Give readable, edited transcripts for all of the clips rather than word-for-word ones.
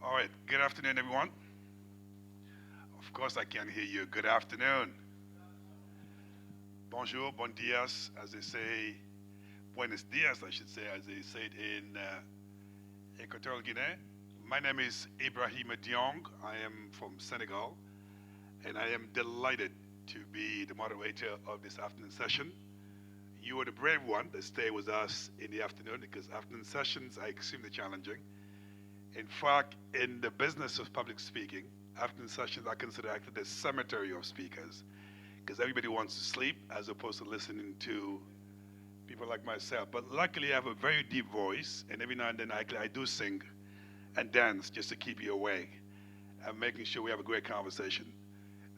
All right, good afternoon, everyone. Of course, I can hear you. Good afternoon. Bonjour, bon dias, as they say. Buenos dias, I should say, as they say it in Equatorial Guinea. My name is Ibrahima Diong. I am from Senegal, and I am delighted to be the moderator of this afternoon session. You were the brave one that stayed with us in the afternoon because afternoon sessions are extremely challenging. In fact, in the business of public speaking, afternoon sessions are considered actually the cemetery of speakers because everybody wants to sleep as opposed to listening to people like myself. But luckily, I have a very deep voice, and every now and then I do sing and dance just to keep you awake and making sure we have a great conversation.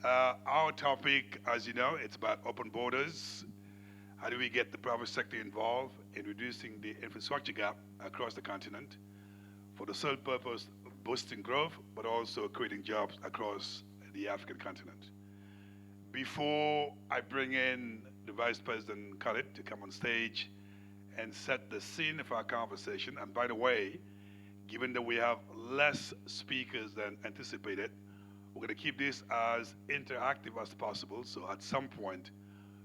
Our topic, as you know, it's about open borders. How do we get the private sector involved in reducing the infrastructure gap across the continent for the sole purpose of boosting growth, but also creating jobs across the African continent? Before I bring in the Vice President Khalid to come on stage and set the scene for our conversation, and by the way, given that we have less speakers than anticipated, we're going to keep this as interactive as possible. So at some point,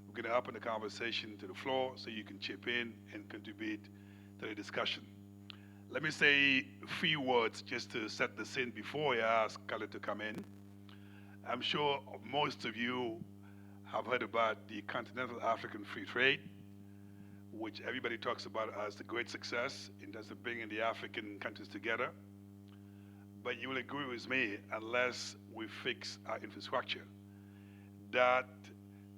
we're going to open the conversation to the floor so you can chip in and contribute to the discussion. Let me say a few words just to set the scene before I ask Khalid to come in. I'm sure most of you have heard about the Continental African Free Trade, which everybody talks about as the great success in terms of bringing the African countries together. But you will agree with me, unless we fix our infrastructure, that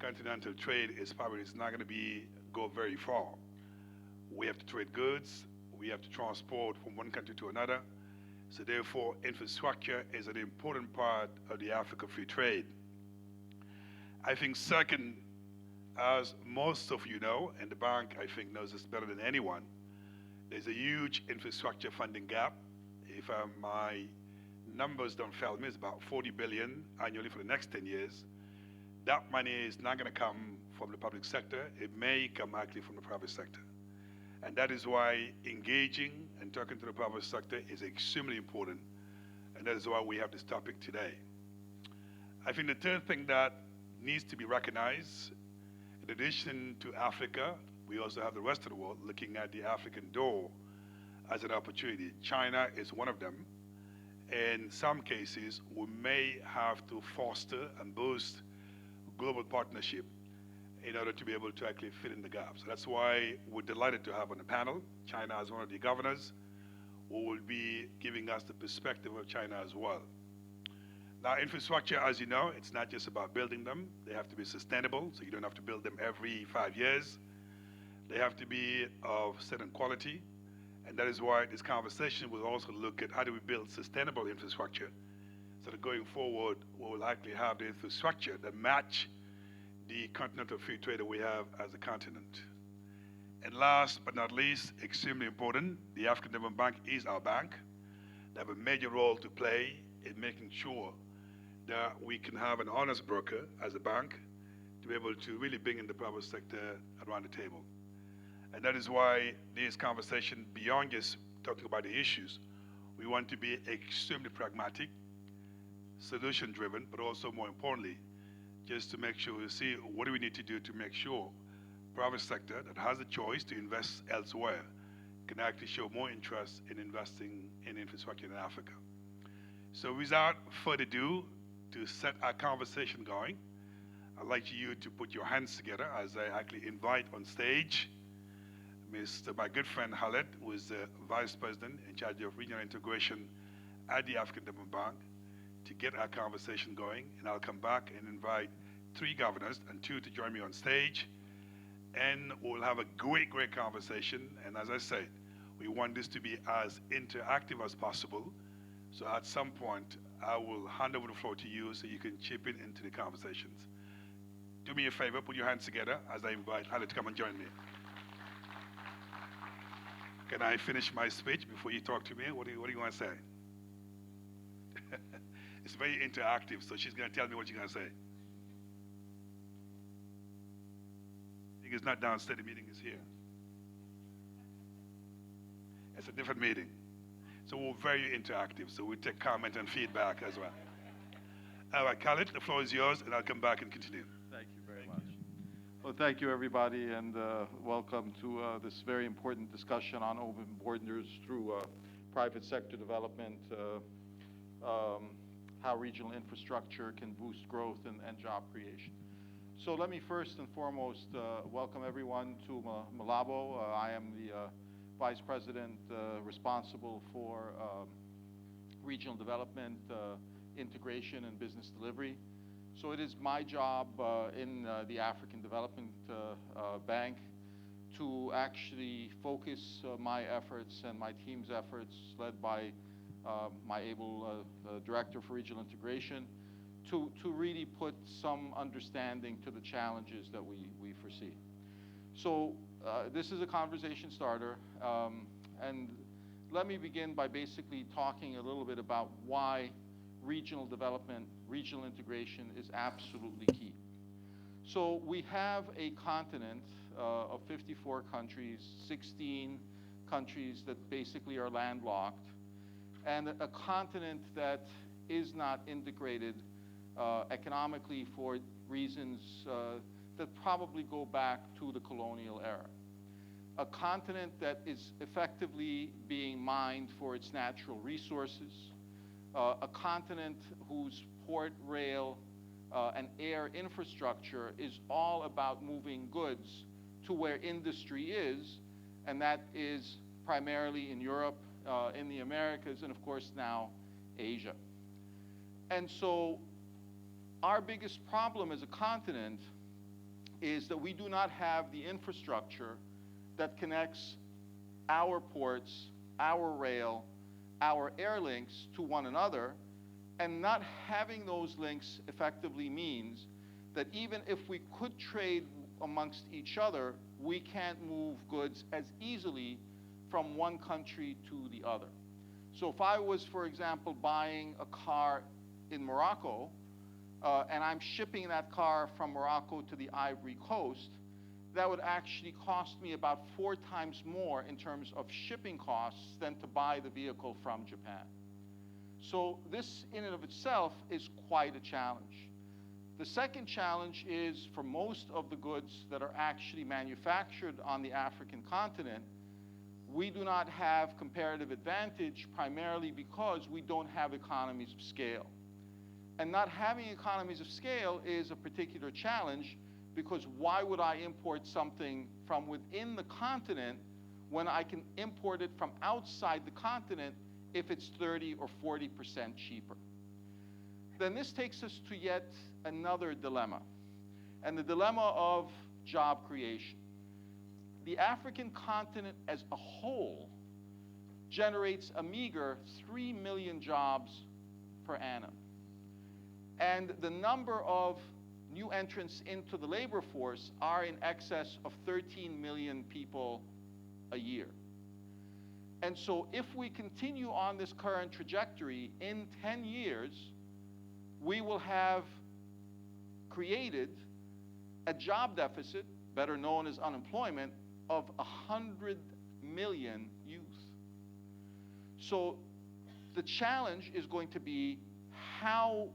continental trade is probably not going to go very far. We have to trade goods, we have to transport from one country to another. So therefore, infrastructure is an important part of the Africa free trade. I think second, as most of you know, and the bank I think knows this better than anyone, there's a huge infrastructure funding gap. If my numbers don't fail me, it's about 40 billion annually for the next 10 years. That money is not going to come from the public sector. It may come actually from the private sector. And that is why engaging and talking to the private sector is extremely important. And that is why we have this topic today. I think the third thing that needs to be recognized, in addition to Africa, we also have the rest of the world looking at the African door as an opportunity. China is one of them. In some cases, we may have to foster and boost global partnership in order to be able to actually fill in the gaps. So that's why we're delighted to have on the panel China as one of the governors, who will be giving us the perspective of China as well. Now, infrastructure, as you know, it's not just about building them. They have to be sustainable, so you don't have to build them every 5 years. They have to be of certain quality, and that is why this conversation will also look at how do we build sustainable infrastructure so that going forward, we will likely have the infrastructure that match the continental free trade that we have as a continent. And last but not least, extremely important, the African Development Bank is our bank. They have a major role to play in making sure that we can have an honest broker as a bank to be able to really bring in the private sector around the table. And that is why this conversation, beyond just talking about the issues, we want to be extremely pragmatic, solution-driven, but also more importantly, just to make sure we see what do we need to do to make sure private sector that has a choice to invest elsewhere can actually show more interest in investing in infrastructure in Africa. So without further ado, to set our conversation going, I'd like you to put your hands together as I actually invite on stage my good friend Khaled, who is the Vice President in charge of regional integration at the African Development Bank, to get our conversation going. And I'll come back and invite 3 governors and 2 to join me on stage. And we'll have a great, great conversation. And as I said, we want this to be as interactive as possible. So at some point, I will hand over the floor to you so you can chip in into the conversations. Do me a favor, put your hands together as I invite Khaled to come and join me. Can I finish my speech before you talk to me? What do you want to say? It's very interactive, so she's going to tell me what she's going to say. The meeting is not downstairs, the meeting is here. It's a different meeting. So we're very interactive. So we take comment and feedback as well. All right, Khalid, the floor is yours, and I'll come back and continue. Thank you very much. Well, thank you, everybody, and welcome to this very important discussion on open borders through private sector development, how regional infrastructure can boost growth and job creation. So let me first and foremost welcome everyone to Malabo. I am the Vice President responsible for regional development, integration, and business delivery. So it is my job in the African Development Bank to actually focus my efforts and my team's efforts, led by my able Director for Regional Integration, to really put some understanding to the challenges that we foresee. So this is a conversation starter, and let me begin by basically talking a little bit about why regional development, regional integration is absolutely key. So we have a continent of 54 countries, 16 countries that basically are landlocked, and a continent that is not integrated economically for reasons that probably go back to the colonial era. A continent that is effectively being mined for its natural resources, a continent whose port, rail, and air infrastructure is all about moving goods to where industry is, and that is primarily in Europe, in the Americas, and of course now Asia. And so our biggest problem as a continent is that we do not have the infrastructure that connects our ports, our rail, our air links to one another, and not having those links effectively means that even if we could trade amongst each other, we can't move goods as easily from one country to the other. So if I was, for example, buying a car in Morocco, and I'm shipping that car from Morocco to the Ivory Coast, that would actually cost me about 4 times more in terms of shipping costs than to buy the vehicle from Japan. So this in and of itself is quite a challenge. The second challenge is for most of the goods that are actually manufactured on the African continent, we do not have comparative advantage primarily because we don't have economies of scale. And not having economies of scale is a particular challenge, because why would I import something from within the continent when I can import it from outside the continent if it's 30 or 40% cheaper? Then this takes us to yet another dilemma, and the dilemma of job creation. The African continent as a whole generates a meager 3 million jobs per annum. And the number of new entrants into the labor force are in excess of 13 million people a year. And so if we continue on this current trajectory, in 10 years, we will have created a job deficit, better known as unemployment, of 100 million youth. So the challenge is going to be how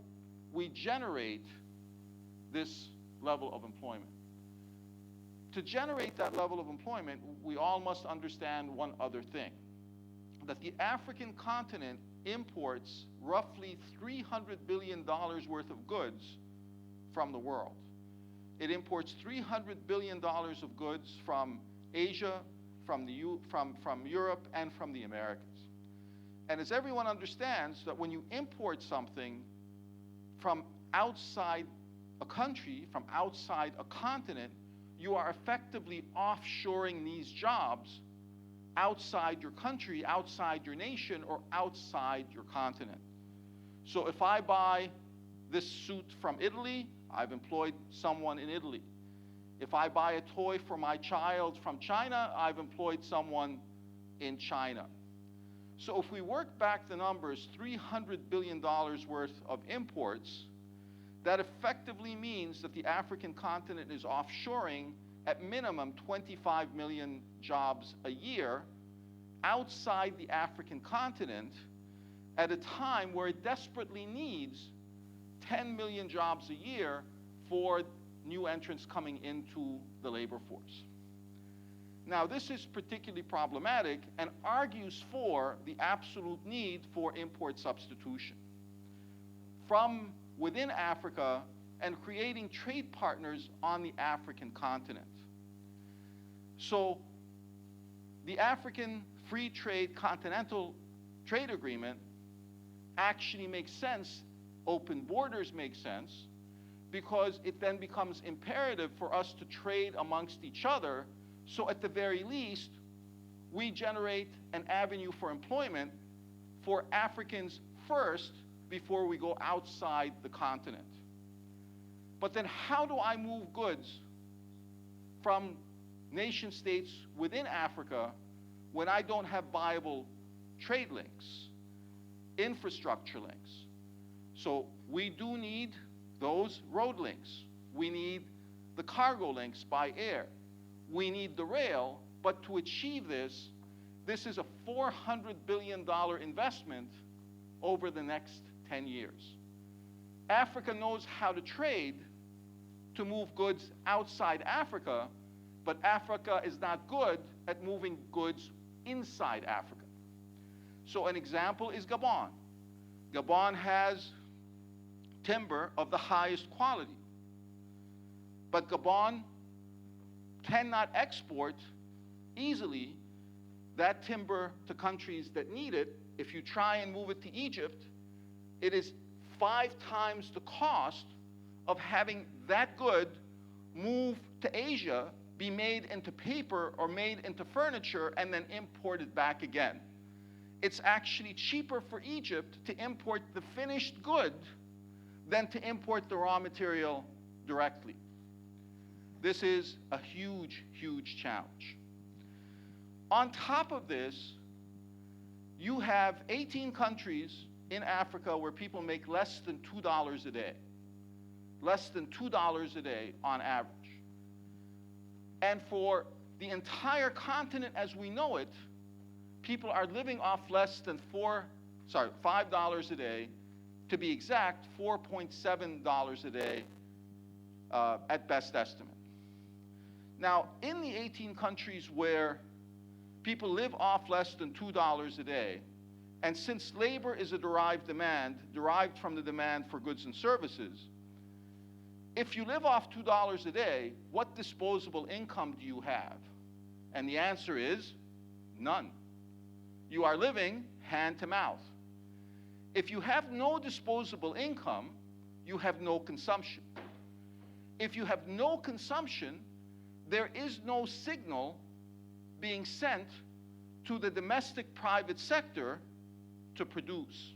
we generate this level of employment. To generate that level of employment, we all must understand one other thing, that the African continent imports roughly $300 billion worth of goods from the world. It imports $300 billion of goods from Asia, from Europe, and from the Americas. And as everyone understands, that when you import something from outside a country, from outside a continent, you are effectively offshoring these jobs outside your country, outside your nation, or outside your continent. So if I buy this suit from Italy, I've employed someone in Italy. If I buy a toy for my child from China, I've employed someone in China. So if we work back the numbers, $300 billion worth of imports, that effectively means that the African continent is offshoring at minimum 25 million jobs a year, outside the African continent at a time where it desperately needs 10 million jobs a year for new entrants coming into the labor force. Now, this is particularly problematic and argues for the absolute need for import substitution from within Africa and creating trade partners on the African continent. So the African Free Trade Continental Trade Agreement actually makes sense. Open borders make sense because it then becomes imperative for us to trade amongst each other. So at the very least, we generate an avenue for employment for Africans first before we go outside the continent. But then how do I move goods from nation states within Africa when I don't have viable trade links, infrastructure links? So we do need those road links. We need the cargo links by air. We need the rail, but to achieve this, this is a $400 billion investment over the next 10 years. Africa knows how to trade to move goods outside Africa, but Africa is not good at moving goods inside Africa. So an example is Gabon. Gabon has timber of the highest quality, but Gabon cannot export easily that timber to countries that need it. If you try and move it to Egypt, it is 5 times the cost of having that good move to Asia, be made into paper or made into furniture, and then imported back again. It's actually cheaper for Egypt to import the finished good than to import the raw material directly. This is a huge, huge challenge. On top of this, you have 18 countries in Africa where people make less than $2 a day. Less than $2 a day on average. And for the entire continent as we know it, people are living off less than $5 a day, to be exact, $4.7 a day at best estimate. Now, in the 18 countries where people live off less than $2 a day, and since labor is a derived from the demand for goods and services, if you live off $2 a day, what disposable income do you have? And the answer is none. You are living hand to mouth. If you have no disposable income, you have no consumption. If you have no consumption, there is no signal being sent to the domestic private sector to produce.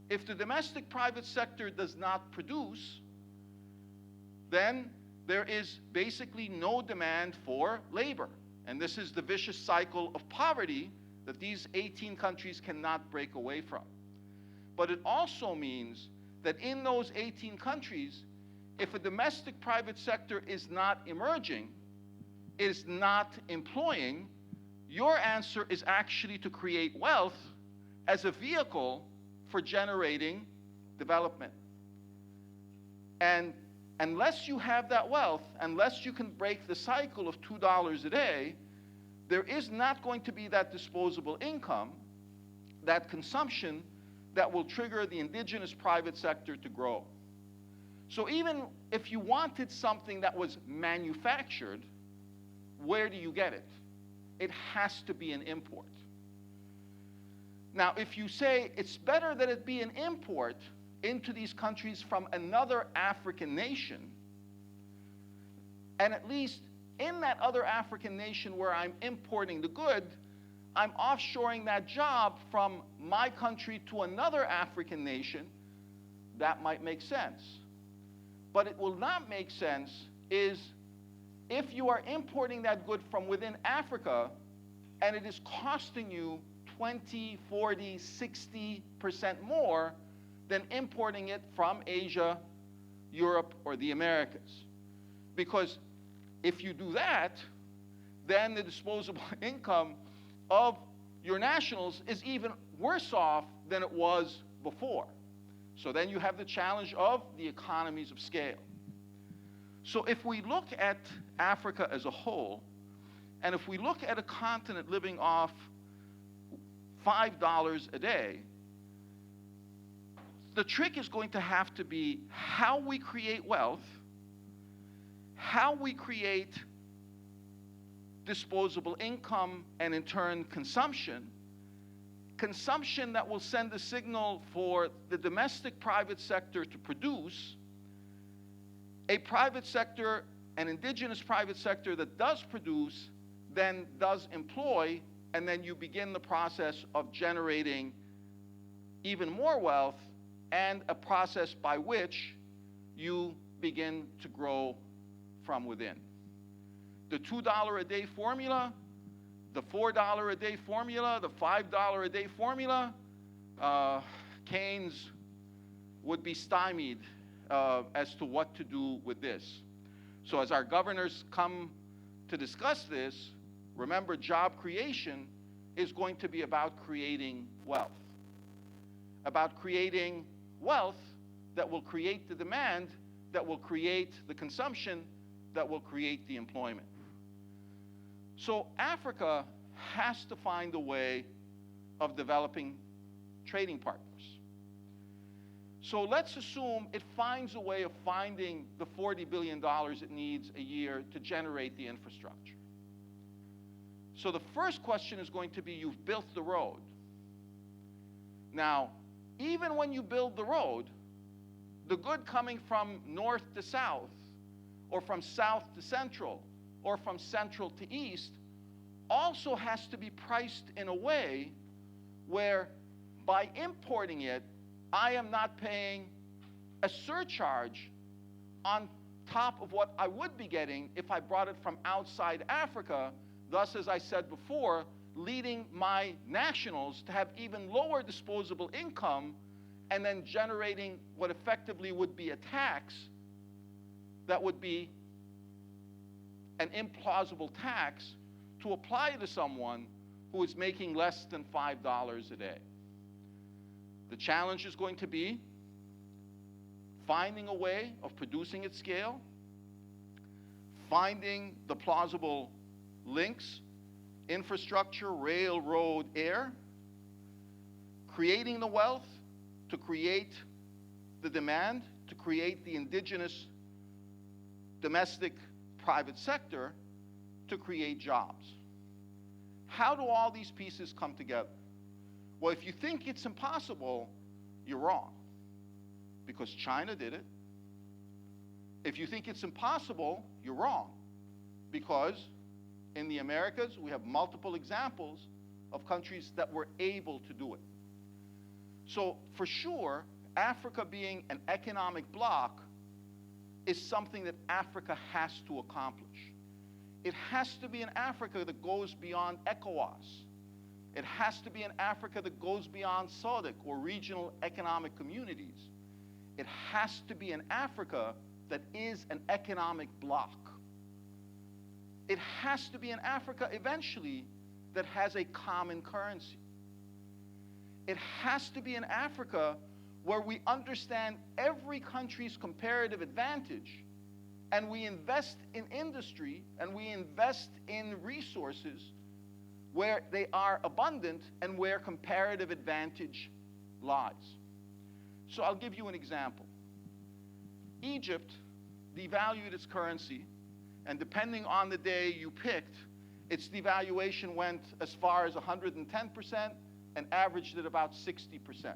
If the domestic private sector does not produce, then there is basically no demand for labor. And this is the vicious cycle of poverty that these 18 countries cannot break away from. But it also means that in those 18 countries, if a domestic private sector is not emerging, is not employing, your answer is actually to create wealth as a vehicle for generating development. And unless you have that wealth, unless you can break the cycle of $2 a day, there is not going to be that disposable income, that consumption that will trigger the indigenous private sector to grow. So even if you wanted something that was manufactured, where do you get it? It has to be an import. Now, if you say it's better that it be an import into these countries from another African nation, and at least in that other African nation where I'm importing the good, I'm offshoring that job from my country to another African nation, that might make sense. But it will not make sense is if you are importing that good from within Africa and it is costing you 20, 40, 60% more than importing it from Asia, Europe, or the Americas. Because if you do that, then the disposable income of your nationals is even worse off than it was before. So then you have the challenge of the economies of scale. So if we look at Africa as a whole, and if we look at a continent living off $5 a day, the trick is going to have to be how we create wealth, how we create disposable income, and in turn consumption that will send a signal for the domestic private sector to produce, a private sector, an indigenous private sector that does produce, then does employ, and then you begin the process of generating even more wealth, and a process by which you begin to grow from within. The $2 a day formula, the $4 a day formula, the $5 a day formula, Keynes would be stymied as to what to do with this. So as our governors come to discuss this, remember, job creation is going to be about creating wealth. About creating wealth that will create the demand, that will create the consumption, that will create the employment. So Africa has to find a way of developing trading partners. So let's assume it finds a way of finding the $40 billion it needs a year to generate the infrastructure. So the first question is going to be, you've built the road. Now, even when you build the road, the good coming from north to south, or from south to central, or from central to east, also has to be priced in a way where by importing it, I am not paying a surcharge on top of what I would be getting if I brought it from outside Africa, thus, as I said before, leading my nationals to have even lower disposable income, and then generating what effectively would be a tax that would be an implausible tax to apply to someone who is making less than $5 a day. The challenge is going to be finding a way of producing at scale, finding the plausible links, infrastructure, rail, road, air, creating the wealth to create the demand, to create the indigenous domestic private sector, to create jobs. How do all these pieces come together? Well, if you think it's impossible, you're wrong, because China did it. If you think it's impossible, you're wrong, because in the Americas, we have multiple examples of countries that were able to do it. So for sure, Africa being an economic bloc is something that Africa has to accomplish. It has to be an Africa that goes beyond ECOWAS. It has to be an Africa that goes beyond SADC, or regional economic communities. It has to be an Africa that is an economic bloc. It has to be an Africa eventually that has a common currency. It has to be an Africa where we understand every country's comparative advantage, and we invest in industry and we invest in resources where they are abundant and where comparative advantage lies. So I'll give you an example. Egypt devalued its currency, and depending on the day you picked, its devaluation went as far as 110% and averaged at about 60%.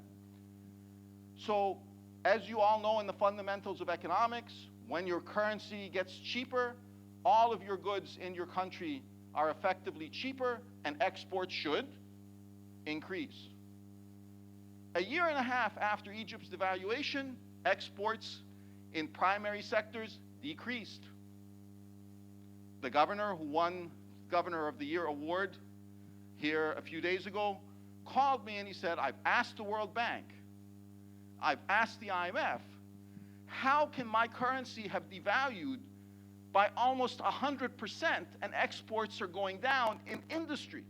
So, as you all know in the fundamentals of economics, when your currency gets cheaper, all of your goods in your country are effectively cheaper, and exports should increase. A year and a half after Egypt's devaluation, exports in primary sectors decreased. The governor who won Governor of the Year award here a few days ago called me and he said, I've asked the World Bank, I've asked the IMF, how can my currency have devalued by almost 100% and exports are going down in industry?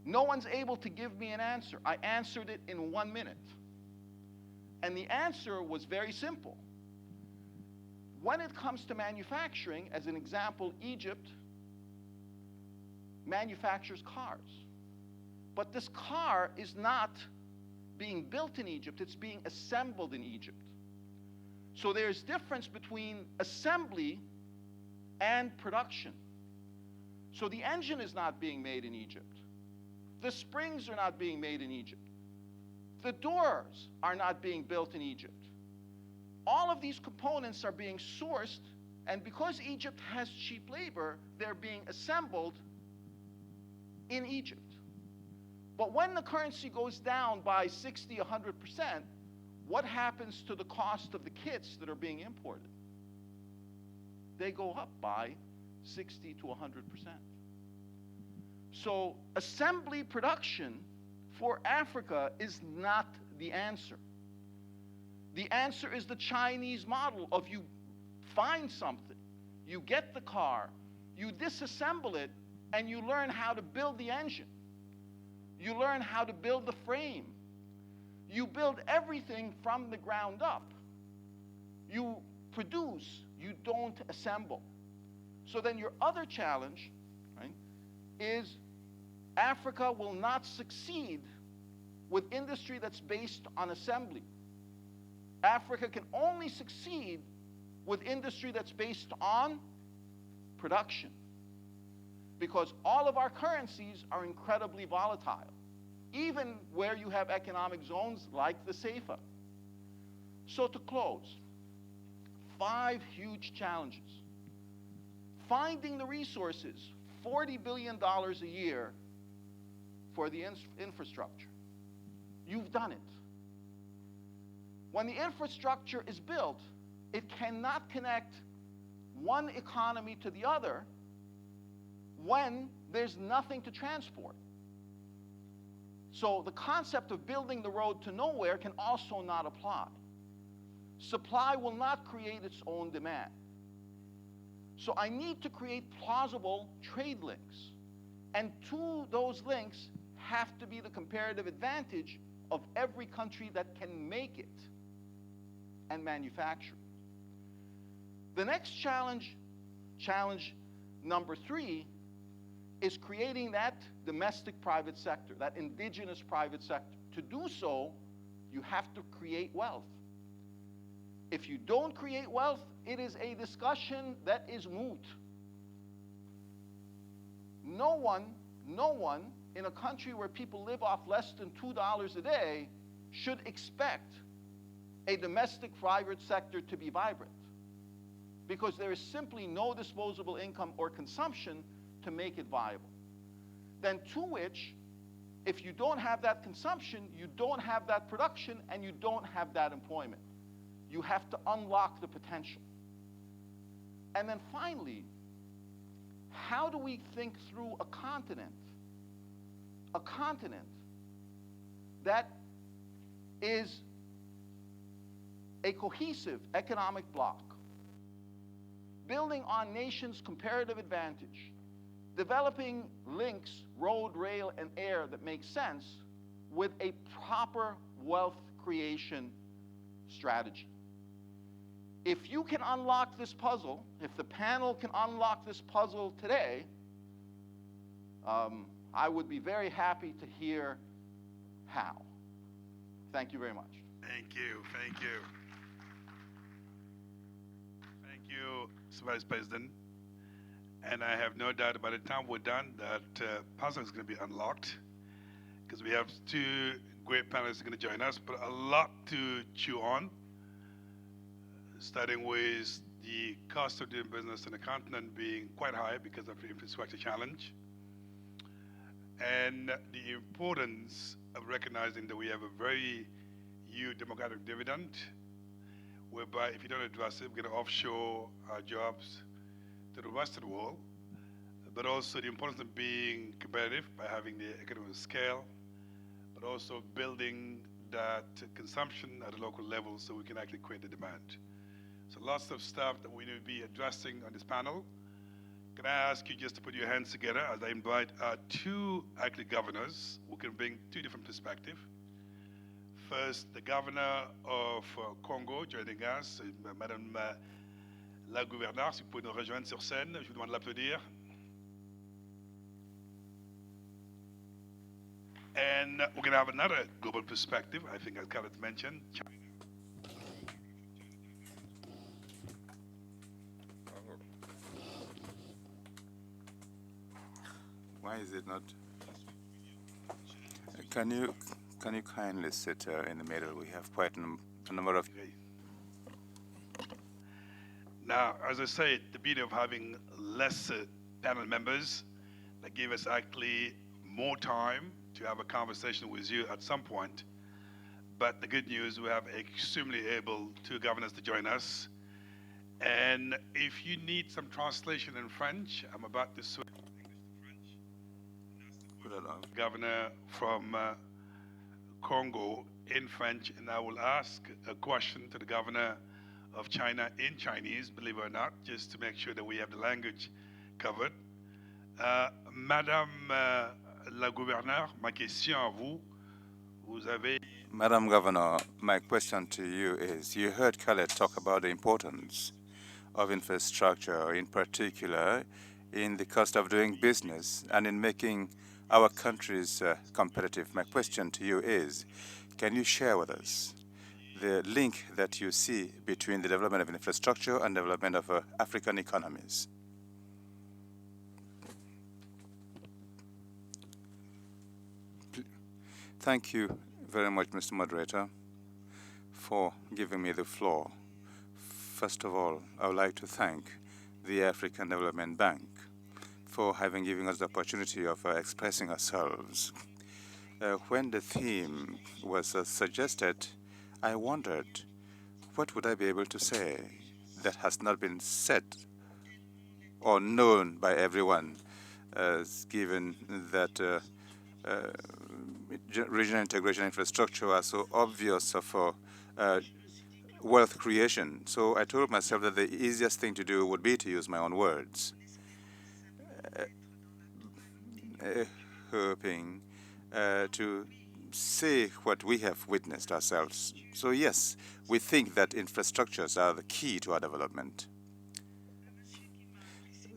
No one's able to give me an answer. I answered it in 1 minute. And the answer was very simple. When it comes to manufacturing, as an example, Egypt manufactures cars. But this car is not being built in Egypt, it's being assembled in Egypt. So there's difference between assembly and production. So the engine is not being made in Egypt. The springs are not being made in Egypt. The doors are not being built in Egypt. All of these components are being sourced, and because Egypt has cheap labor, they're being assembled in Egypt. But when the currency goes down by 60, 100%, what happens to the cost of the kits that are being imported? They go up by 60 to 100%. So assembly production for Africa is not the answer. The answer is the Chinese model of you find something, you get the car, you disassemble it, and you learn how to build the engine. You learn how to build the frame. You build everything from the ground up. You produce, you don't assemble. So then your other challenge, right, is Africa will not succeed with industry that's based on assembly. Africa can only succeed with industry that's based on production, because all of our currencies are incredibly volatile, even where you have economic zones like the CEFA. So to close, 5 huge challenges. Finding the resources, $40 billion a year for the infrastructure. You've done it. When the infrastructure is built, it cannot connect one economy to the other when there's nothing to transport. So the concept of building the road to nowhere can also not apply. Supply will not create its own demand. So I need to create plausible trade links. And to those links have to be the comparative advantage of every country that can make it and manufacture. The next challenge number 3, is creating that domestic private sector, that indigenous private sector. To do so, you have to create wealth. If you don't create wealth, it is a discussion that is moot. No one in a country where people live off less than $2 a day should expect a domestic private sector to be vibrant, because there is simply no disposable income or consumption to make it viable. Then to which, if you don't have that consumption, you don't have that production, and you don't have that employment. You have to unlock the potential. And then finally, how do we think through a continent that is a cohesive economic bloc, building on nations' comparative advantage, developing links, road, rail, and air that make sense with a proper wealth creation strategy? If you can unlock this puzzle, if the panel can unlock this puzzle today, I would be very happy to hear how. Thank you very much. Thank you. Thank you. Thank you, Mr. Vice President. And I have no doubt by the time we're done that puzzle is going to be unlocked, because we have 2 great panelists going to join us, but a lot to chew on, starting with the cost of doing business in the continent being quite high because of the infrastructure challenge, and the importance of recognizing that we have a very huge demographic dividend, whereby if you don't address it, we're going to offshore our jobs to the rest of the world, but also the importance of being competitive by having the economic scale, but also building that consumption at a local level so we can actually create the demand. So lots of stuff that we need to be addressing on this panel Can I ask you just to put your hands together as I invite two actually governors who can bring two different perspectives. First, the governor of Congo joining us, Madame la gouverneure, si vous pouvez nous rejoindre sur scène, je vous demande de l'applaudir. And we're going to have another global perspective, I think as Khaled mentioned. Why is it not? Can you kindly sit in the middle? We have quite a number of. Now, as I said, the beauty of having less panel members that give us actually more time to have a conversation with you at some point. But the good news, we have extremely able two governors to join us. And if you need some translation in French, I'm about to switch from English to French. Governor from Congo in French, and I will ask a question to the governor of China in Chinese, believe it or not, just to make sure that we have the language covered. Madame la gouverneure, ma question à vous, vous avez... Madam Governor, my question to you is, you heard Khaled talk about the importance of infrastructure, in particular in the cost of doing business and in making our countries competitive. My question to you is, can you share with us the link that you see between the development of infrastructure and development of African economies? Thank you very much, Mr. Moderator, for giving me the floor. First of all, I would like to thank the African Development Bank for having given us the opportunity of expressing ourselves. When the theme was suggested, I wondered, what would I be able to say that has not been said or known by everyone, given that regional integration infrastructure are so obvious for wealth creation. So I told myself that the easiest thing to do would be to use my own words, hoping to say what we have witnessed ourselves. So yes, we think that infrastructures are the key to our development.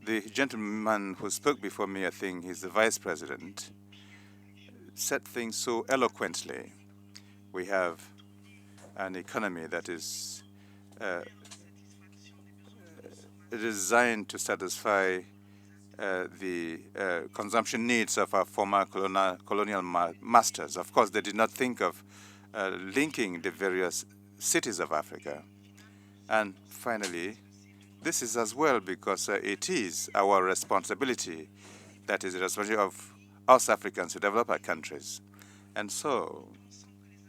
The gentleman who spoke before me, I think he's the vice president, said things so eloquently. We have an economy that is designed to satisfy the consumption needs of our former colonial masters. Of course, they did not think of linking the various cities of Africa. And finally, this is as well because it is our responsibility, that is the responsibility of us Africans to develop our countries. And so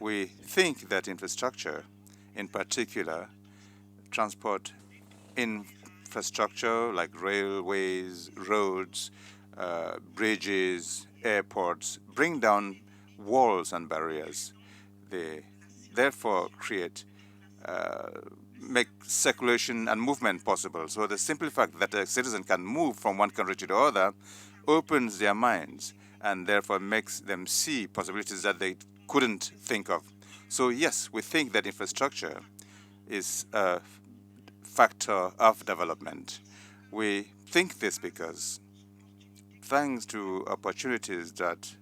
we think that infrastructure, in particular, transport infrastructure like railways, roads, bridges, airports, bring down walls and barriers. They therefore make circulation and movement possible. So the simple fact that a citizen can move from one country to the other opens their minds and therefore makes them see possibilities that they couldn't think of. So yes, we think that infrastructure is a factor of development. We think this because thanks to opportunities that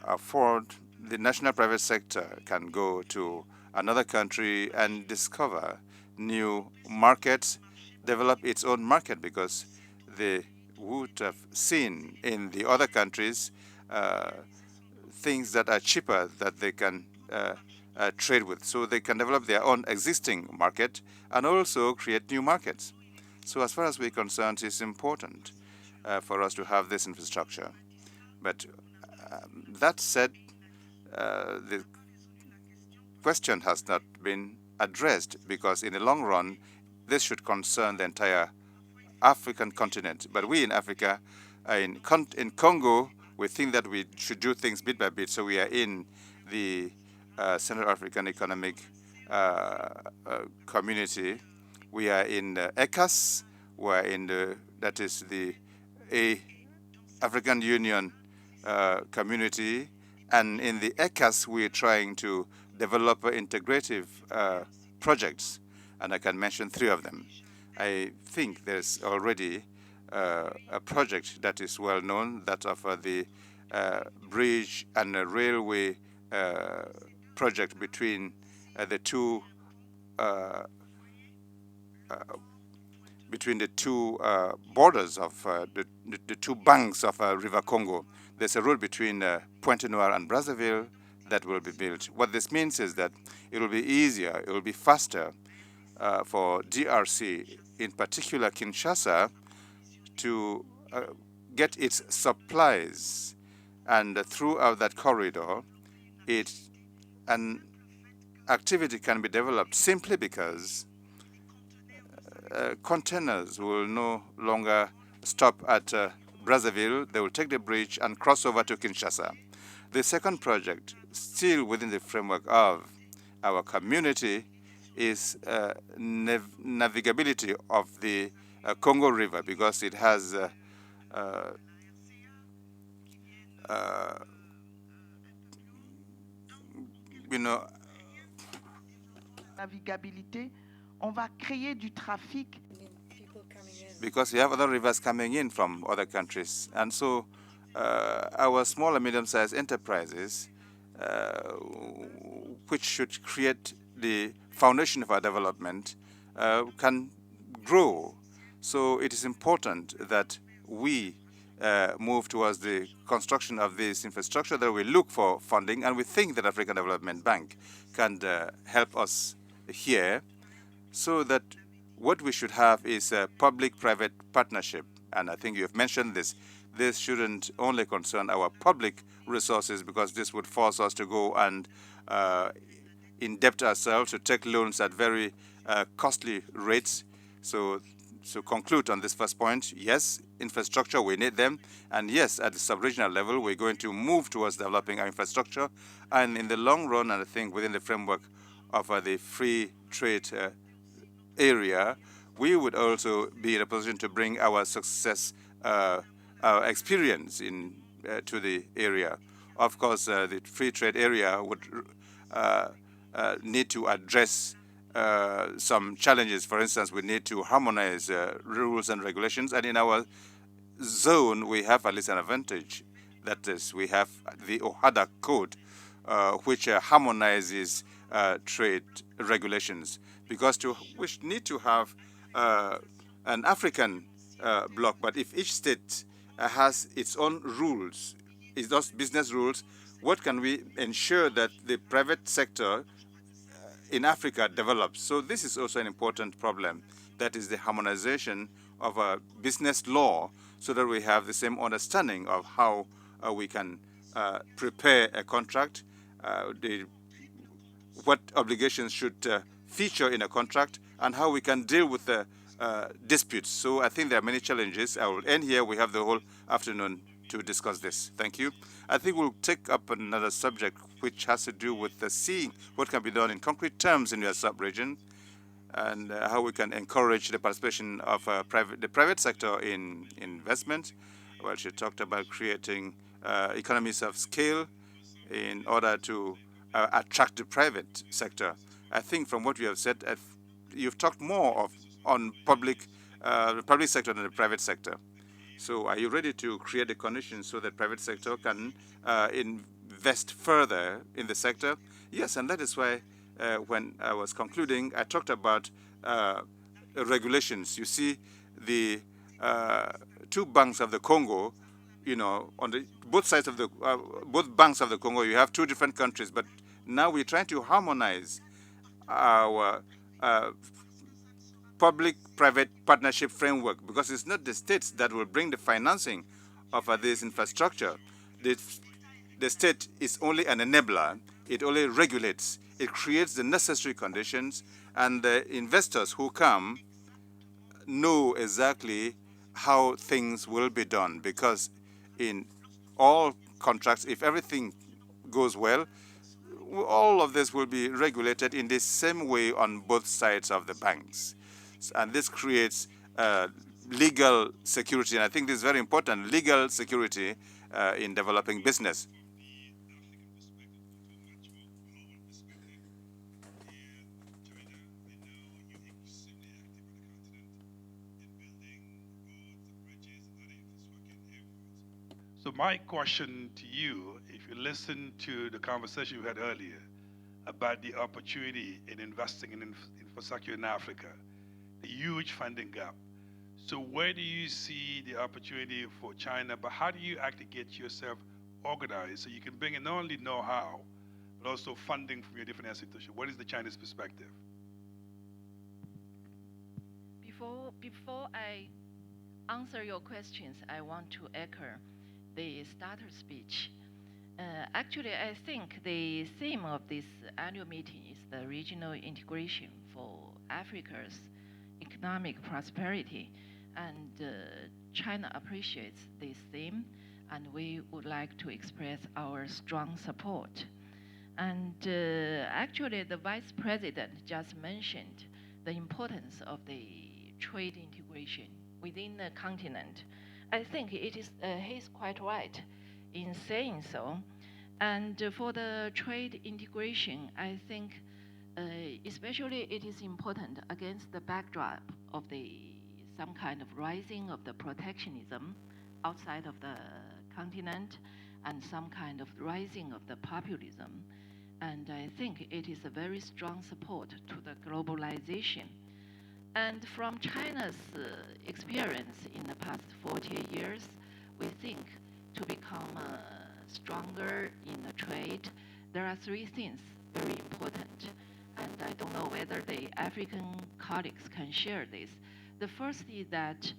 afford, the national private sector can go to another country and discover new markets, develop its own market, because they would have seen in the other countries things that are cheaper that they can trade with. So they can develop their own existing market and also create new markets. So as far as we're concerned, it's important for us to have this infrastructure. But that said, the question has not been addressed, because in the long run, this should concern the entire African continent. But we in Africa, in Congo, we think that we should do things bit by bit. So we are in the Central African Economic Community. We are in ECAS. where in the, that is the African Union community, and in the ECAS we're trying to develop integrative projects, and I can mention 3 of them. I think there's already a project that is well known, that of the bridge and railway project between the two borders of the 2 banks of River Congo. There's a road between Pointe Noire and Brazzaville that will be built. What this means is that it will be easier, it will be faster for DRC, in particular Kinshasa, to get its supplies, and throughout that corridor, an activity can be developed simply because containers will no longer stop at Brazzaville. They will take the bridge and cross over to Kinshasa. The second project, still within the framework of our community, is navigability of the Congo River, because it has navigabilité, on va créer du trafic. Because we have other rivers coming in from other countries. And so our small and medium-sized enterprises, which should create the foundation of our development, can grow. So it is important that we move towards the construction of this infrastructure, that we look for funding, and we think that African Development Bank can help us here, so that what we should have is a public-private partnership. And I think you have mentioned this. This shouldn't only concern our public resources, because this would force us to go and indebt ourselves, to take loans at very costly rates. So to conclude on this first point, yes, infrastructure, we need them. And yes, at the sub-regional level, we're going to move towards developing our infrastructure. And in the long run, and I think within the framework of the free trade area, we would also be in a position to bring our success, our experience to the area. Of course, the free trade area would need to address some challenges. For instance, we need to harmonize rules and regulations, and in our zone, we have at least an advantage. That is, we have the OHADA code, which harmonizes trade regulations, because we need to have an African bloc. But if each state has its own rules, its own business rules, what can we ensure that the private sector in Africa develops? So this is also an important problem. That is the harmonization of a business law, so that we have the same understanding of how we can prepare a contract, what obligations should feature in a contract, and how we can deal with the disputes. So I think there are many challenges. I will end here. We have the whole afternoon to discuss this. Thank you. I think we'll take up another subject which has to do with seeing what can be done in concrete terms in your sub-region, and how we can encourage the participation of the private sector in investment. Well, she talked about creating economies of scale in order to attract the private sector. I think from what you have said, you've talked more on the public sector than the private sector. So are you ready to create the conditions so that private sector can invest further in the sector? Yes, and that is why when I was concluding, I talked about regulations. You see, the 2 banks of the Congo, on both sides of both banks of the Congo, you have 2 different countries. But now we're trying to harmonize our public-private partnership framework, because it's not the states that will bring the financing of this infrastructure. The state is only an enabler. It only regulates. It creates the necessary conditions, and the investors who come know exactly how things will be done, because in all contracts, if everything goes well, all of this will be regulated in the same way on both sides of the banks. And this creates legal security. And I think this is very important, legal security in developing business. So my question to you, if you listen to the conversation we had earlier about the opportunity in investing in infrastructure in Africa, the huge funding gap. So where do you see the opportunity for China, but how do you actually get yourself organized so you can bring in not only know-how, but also funding from your different institutions? What is the Chinese perspective? Before I answer your questions, I want to echo the starter speech. Actually, I think the theme of this annual meeting is the regional integration for Africa's economic prosperity. And China appreciates this theme, and we would like to express our strong support. And actually, the Vice President just mentioned the importance of the trade integration within the continent. I think he's quite right in saying so. And for the trade integration, I think especially it is important against the backdrop of some kind of rising of the protectionism outside of the continent and some kind of rising of the populism. And I think it is a very strong support to the globalization. And from China's experience in the past 40 years, we think to become stronger in the trade, there are three things very important. And I don't know whether the African colleagues can share this. The first is that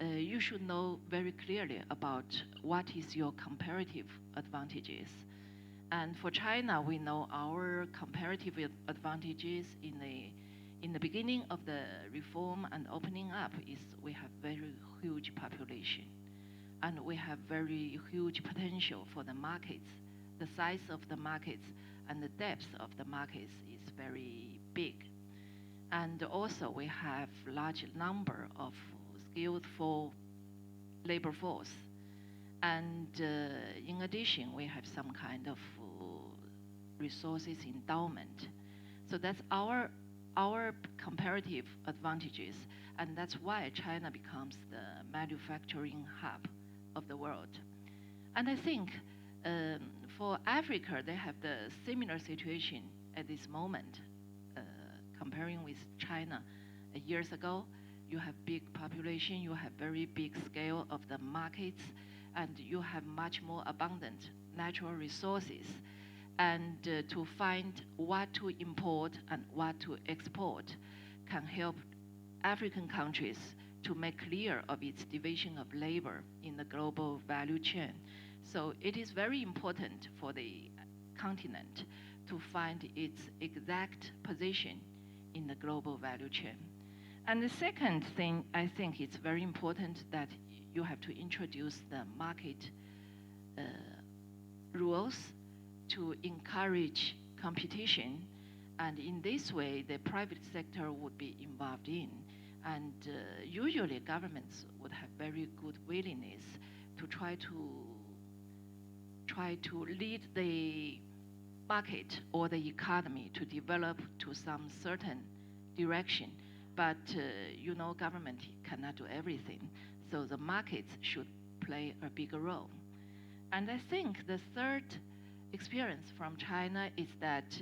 you should know very clearly about what is your comparative advantages. And for China, we know our comparative advantages in the beginning of the reform and opening up is we have very huge population. And we have very huge potential for the markets. The size of the markets and the depth of the markets is very big. And also we have large number of skillful labor force. And in addition, we have some kind of resources endowment. So that's our comparative advantages, and that's why China becomes the manufacturing hub of the world. And I think for Africa, they have the similar situation at this moment, comparing with China. Years ago, you have big population, you have very big scale of the markets, and you have much more abundant natural resources. And to find what to import and what to export can help African countries to make clear of its division of labor in the global value chain. So it is very important for the continent to find its exact position in the global value chain. And the second thing, I think it's very important that you have to introduce the market rules to encourage competition. And in this way, the private sector would be involved in. And usually governments would have very good willingness to try to lead the market or the economy to develop to some certain direction. But government cannot do everything. So the markets should play a bigger role. And I think the third experience from China is that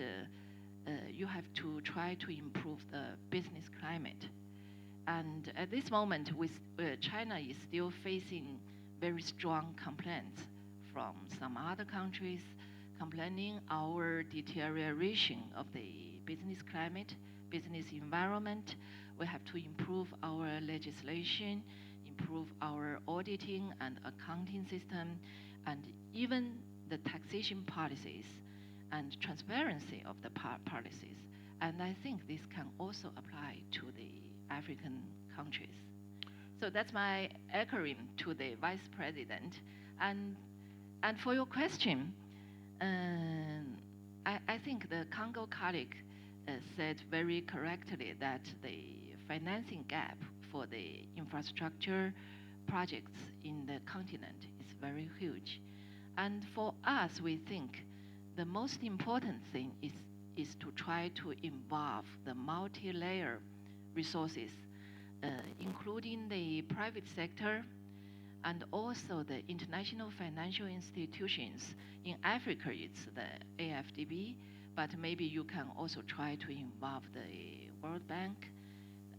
you have to try to improve the business climate. And at this moment, China is still facing very strong complaints from some other countries complaining our deterioration of the business climate, business environment. We have to improve our legislation, improve our auditing and accounting system, and even the taxation policies and transparency of the policies. And I think this can also apply to the African countries. So that's my echoing to the Vice President. And for your question, I think the Congo colleague said very correctly that the financing gap for the infrastructure projects in the continent is very huge. And for us, we think the most important thing is to try to involve the multi-layer resources, including the private sector and also the international financial institutions. In Africa, it's the AFDB, but maybe you can also try to involve the World Bank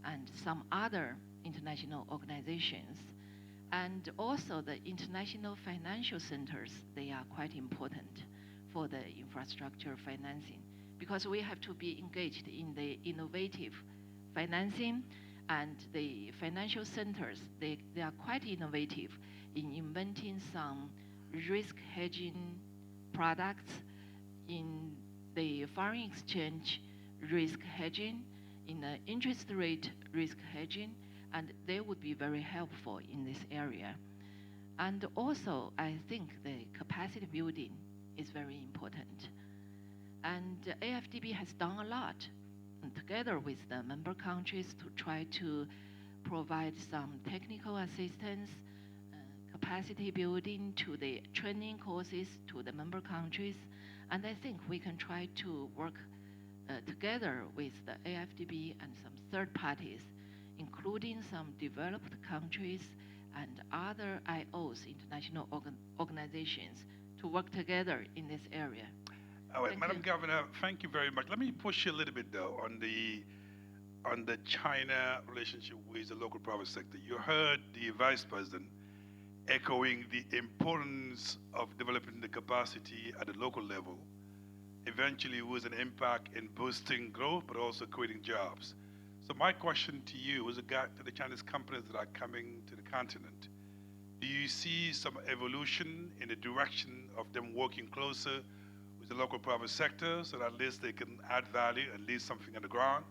and some other international organizations. And also the international financial centers, they are quite important for the infrastructure financing because we have to be engaged in the innovative financing, and the financial centers, they are quite innovative in inventing some risk hedging products in the foreign exchange risk hedging, in the interest rate risk hedging, and they would be very helpful in this area. And also, I think the capacity building is very important. And AFDB has done a lot together with the member countries to try to provide some technical assistance, capacity building to the training courses to the member countries. And I think we can try to work together with the AFDB and some third parties, including some developed countries and other IOs, international organizations, to work together in this area. All right, Thank Madam you. Governor, thank you very much. Let me push you a little bit though on the China relationship with the local private sector. You heard the Vice President echoing the importance of developing the capacity at the local level, eventually with an impact in boosting growth, but also creating jobs. So my question to you with regard to the Chinese companies that are coming to the continent, do you see some evolution in the direction of them working closer with the local private sector so that at least they can add value and leave something on the ground?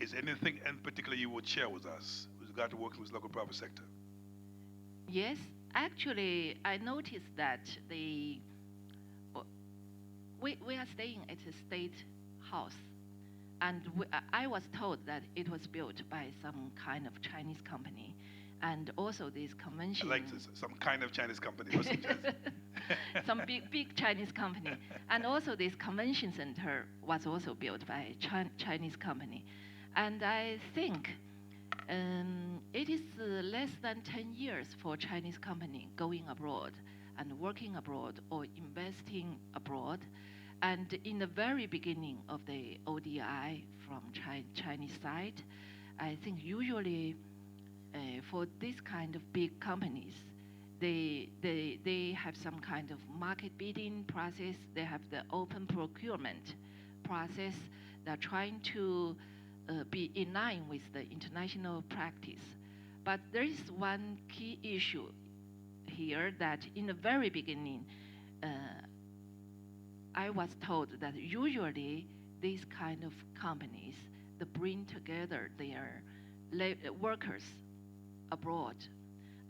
Is anything in particular you would share with us with regard to working with the local private sector? Yes, actually, I noticed that we are staying at a state house, and I was told that it was built by some kind of Chinese company, and also this convention. I like this, some kind of Chinese company. What's in China? Some big Chinese company, and also this convention center was also built by Chinese company, and I think it is less than 10 years for Chinese company going abroad and working abroad or investing abroad. And in the very beginning of the ODI from Chinese side, I think usually for this kind of big companies, they have some kind of market bidding process. They have the open procurement process. They're trying to be in line with the international practice. But there is one key issue here that in the very beginning, I was told that usually these kind of companies, they bring together their workers abroad,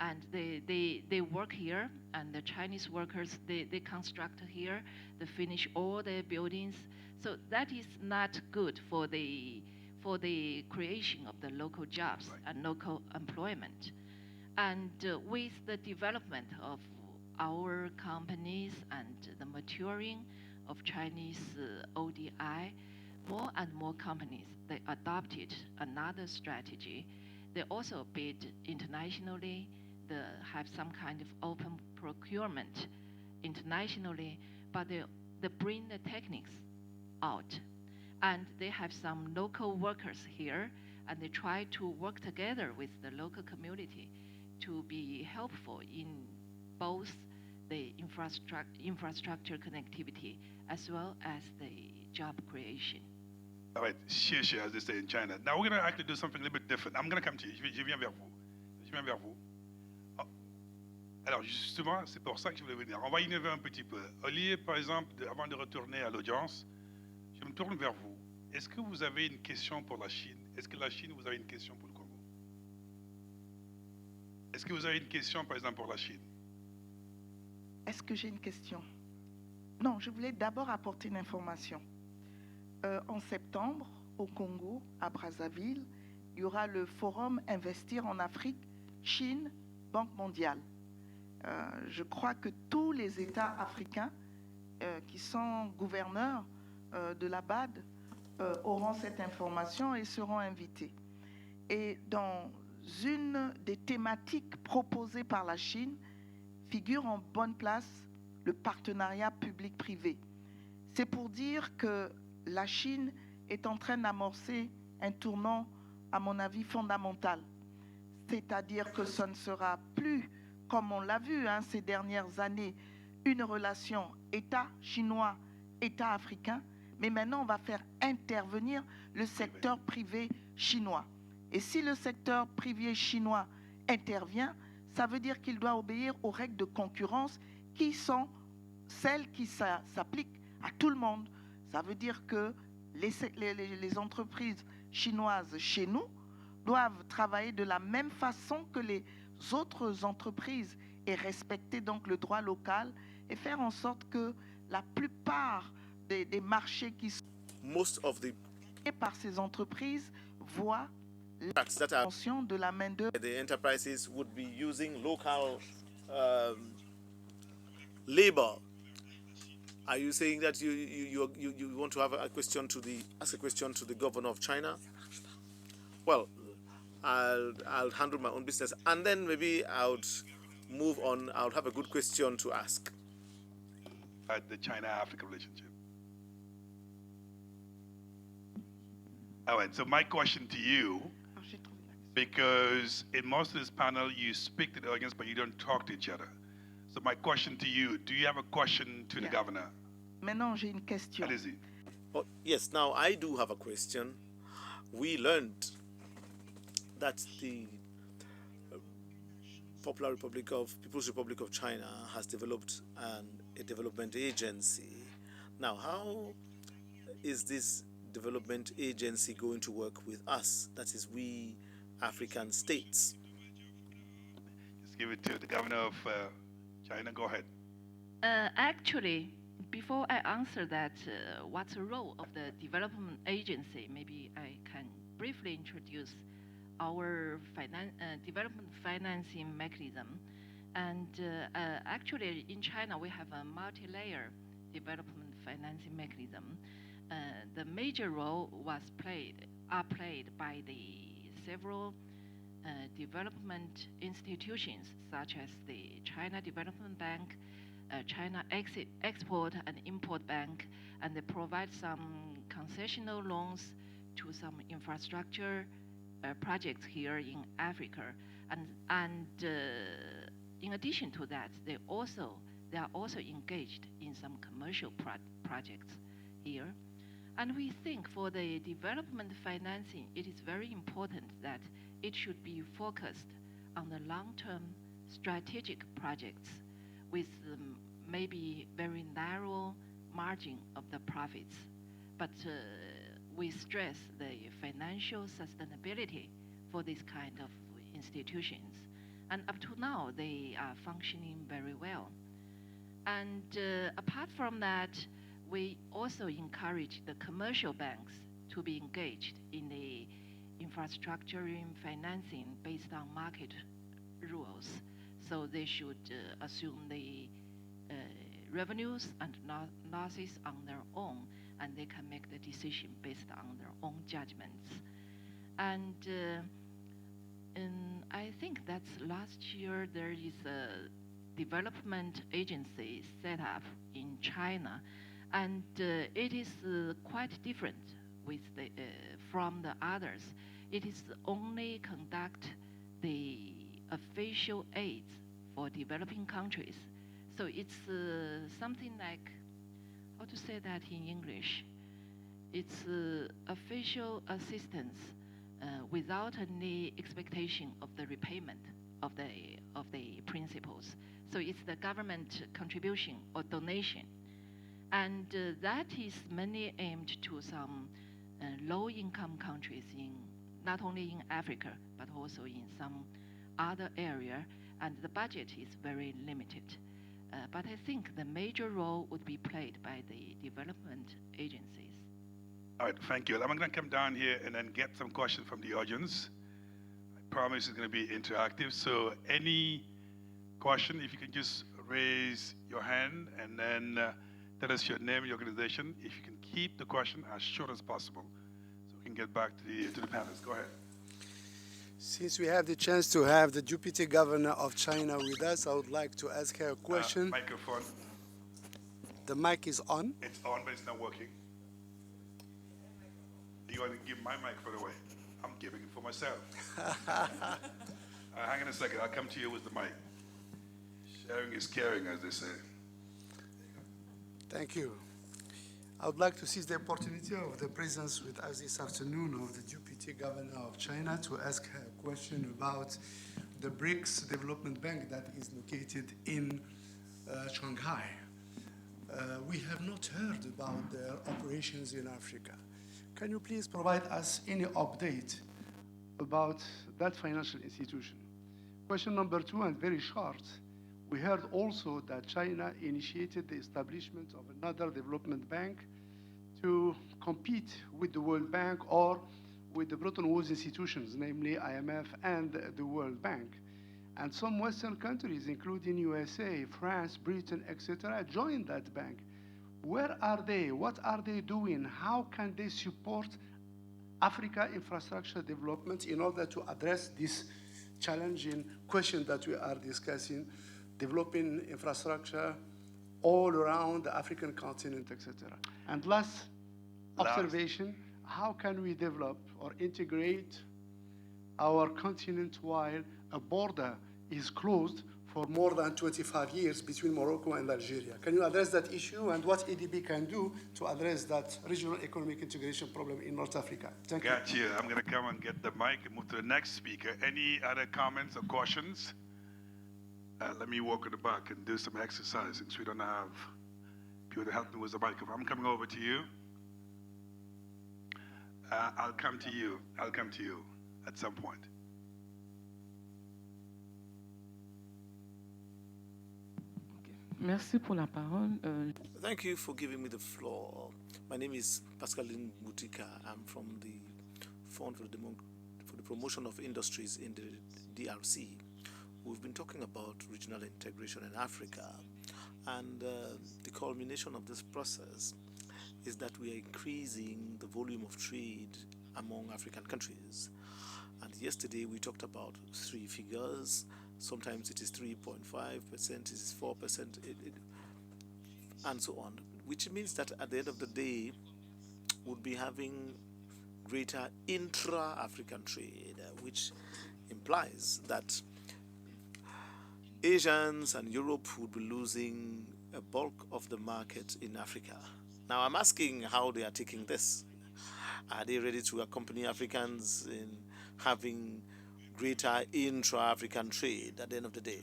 and they work here, and the Chinese workers, they construct here, they finish all the buildings. So that is not good for the creation of the local jobs and local employment. And with the development of our companies and the maturing of Chinese ODI, more and more companies, they adopted another strategy. They also bid internationally. They have some kind of open procurement internationally, but they bring the techniques out. And they have some local workers here, and they try to work together with the local community to be helpful in both the infrastructure connectivity as well as the job creation. All right, xie, as they say in China. Now we're going to actually do something a little bit different. I'm going to come to you. Je viens vers vous. Je viens vers vous. Oh. Alors justement, c'est pour ça que je voulais venir. On va innover un petit peu. Olivier, par exemple, avant de retourner à l'audience, je me tourne vers vous. Est-ce que vous avez une question pour la Chine? Est-ce que la Chine, vous avez une question pour le Congo? Est-ce que vous avez une question, par exemple, pour la Chine? Est-ce que j'ai une question? Non, je voulais d'abord apporter une information. En septembre, au Congo, à Brazzaville, il y aura le forum Investir en Afrique, Chine, Banque mondiale. Je crois que tous les États africains qui sont gouverneurs de la BAD auront cette information et seront invités. Et dans une des thématiques proposées par la Chine figure en bonne place le partenariat public-privé. C'est pour dire que la Chine est en train d'amorcer un tournant, à mon avis, fondamental. C'est-à-dire que ce ne sera plus, comme on l'a vu ces dernières années, une relation État chinois, État africain, mais maintenant on va faire intervenir le secteur privé chinois. Et si le secteur privé chinois intervient, ça veut dire qu'il doit obéir aux règles de concurrence qui sont celles qui s'appliquent à tout le monde. Ça veut dire que les entreprises chinoises chez nous doivent travailler de la même façon que les autres entreprises et respecter donc le droit local et faire en sorte que la plupart des marchés qui sont most of the par ces entreprises voient products that are l'extension de la main-d'œuvre. the enterprises would be using local labor. Are you saying that you want to have ask a question to the governor of China? Well, I'll handle my own business, and then maybe I'll move on. I'll have a good question to ask. At the China-Africa relationship. All right, so my question to you, because in most of this panel you speak to the audience but you don't talk to each other. So my question to you, do you have a question to the governor? Maintenant, j'ai une question. Allez-y. Oh, yes, now I do have a question. We learned that the People's Republic of China has developed a development agency. Now, how is this development agency going to work with us? That is, we African states. Just give it to the governor of China. Go ahead. Actually, before I answer that, what's the role of the development agency? Maybe I can briefly introduce our development financing mechanism. And actually, in China, we have a multi-layer development financing mechanism. The major role are played by the several development institutions, such as the China Development Bank, China Export and Import Bank, and they provide some concessional loans to some infrastructure projects here in Africa. And in addition to that, they are also engaged in some commercial projects here. And we think for the development financing, it is very important that it should be focused on the long-term strategic projects with maybe very narrow margin of the profits. But we stress the financial sustainability for this kind of institutions. And up to now, they are functioning very well. And apart from that, we also encourage the commercial banks to be engaged in the infrastructure financing based on market rules. So they should assume the revenues and losses on their own, and they can make the decision based on their own judgments. And I think that's last year there is a development agency set up in China, and it is quite different with from the others. It is only conduct the official aids for developing countries. So it's something like, how to say that in English? It's official assistance without any expectation of the repayment of the principals. So it's the government contribution or donation. And that is mainly aimed to some low-income countries not only in Africa, but also in some other area, and the budget is very limited. But I think the major role would be played by the development agencies. All right, thank you. I'm going to come down here and then get some questions from the audience. I promise it's going to be interactive. So any question, if you can just raise your hand and then tell us your name and your organization. If you can keep the question as short as possible so we can get back to the panelists. Go ahead. Since we have the chance to have the Deputy Governor of China with us, I would like to ask her a question. Microphone. The mic is on. It's on, but it's not working. You want to give my microphone away? I'm giving it for myself. Hang on a second. I'll come to you with the mic. Sharing is caring, as they say. Thank you. I would like to seize the opportunity of the presence with us this afternoon of the Deputy Governor of China to ask her a question about the BRICS Development Bank that is located in Shanghai. We have not heard about their operations in Africa. Can you please provide us any update about that financial institution? Question number 2, and very short. We heard also that China initiated the establishment of another development bank to compete with the World Bank or with the Bretton Woods institutions, namely IMF and the World Bank. And some Western countries, including USA, France, Britain, etc., joined that bank. Where are they? What are they doing? How can they support Africa infrastructure development in order to address this challenging question that we are discussing, developing infrastructure all around the African continent, etc. And last observation, how can we develop or integrate our continent while a border is closed for more than 25 years between Morocco and Algeria? Can you address that issue and what EDB can do to address that regional economic integration problem in North Africa? Thank you. Got you. I'm going to come and get the mic and move to the next speaker. Any other comments or questions? Let me walk in the back and do some exercise since we don't have people to help me with the microphone. I'm coming over to you. I'll come to you. I'll come to you at some point. Merci pour la parole. Thank you for giving me the floor. My name is Pascaline Mutika. I'm from the Fund for the Promotion of Industries in the DRC. We've been talking about regional integration in Africa, and the culmination of this process is that we are increasing the volume of trade among African countries. And yesterday we talked about 3 figures. Sometimes it is 3.5%, it is 4%, and so on, which means that at the end of the day, we'll be having greater intra-African trade, which implies that Asians and Europe would be losing a bulk of the market in Africa. Now, I'm asking how they are taking this. Are they ready to accompany Africans in having greater intra-African trade at the end of the day?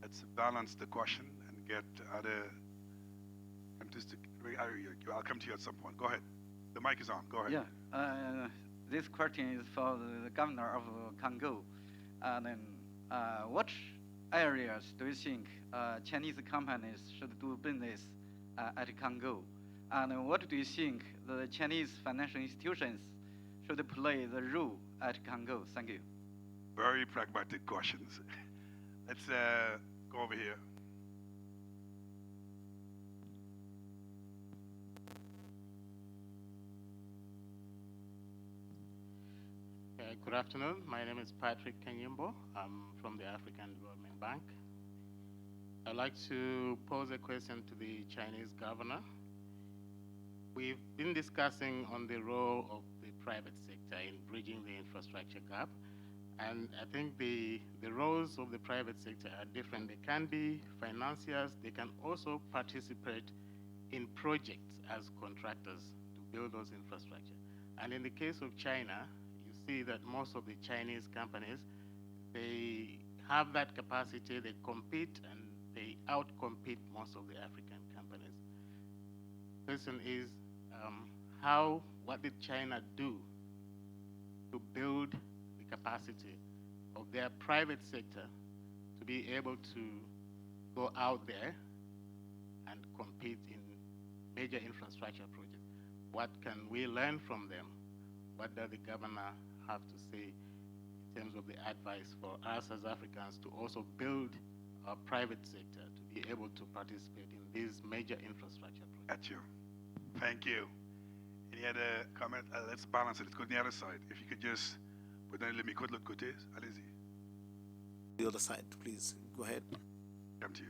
Let's balance the question and get other countries to. I'll come to you at some point. Go ahead. The mic is on. Go ahead. Yeah. This question is for the governor of Congo. And then, what areas do you think Chinese companies should do business at Congo? And what do you think the Chinese financial institutions should play the role at Congo? Thank you. Very pragmatic questions. Let's go over here. Good afternoon. My name is Patrick Kenyimbo. I'm from the African Development Bank. I'd like to pose a question to the Chinese governor. We've been discussing on the role of the private sector in bridging the infrastructure gap. And I think the roles of the private sector are different. They can be financiers. They can also participate in projects as contractors to build those infrastructure. And in the case of China, you see that most of the Chinese companies, they have that capacity. They compete and they outcompete most of the African companies. The question is, what did China do to build the capacity of their private sector to be able to go out there and compete in major infrastructure projects? what can we learn from them? What does the governor have to say in terms of the advice for us as Africans to also build our private sector to be able to participate in these major infrastructure projects? Got you. Thank you. Any other comment? Let's balance it. Let's go to the other side. If you could just put down let me quote l'autre côté. Allez-y. The other side, please. Go ahead. Come to you.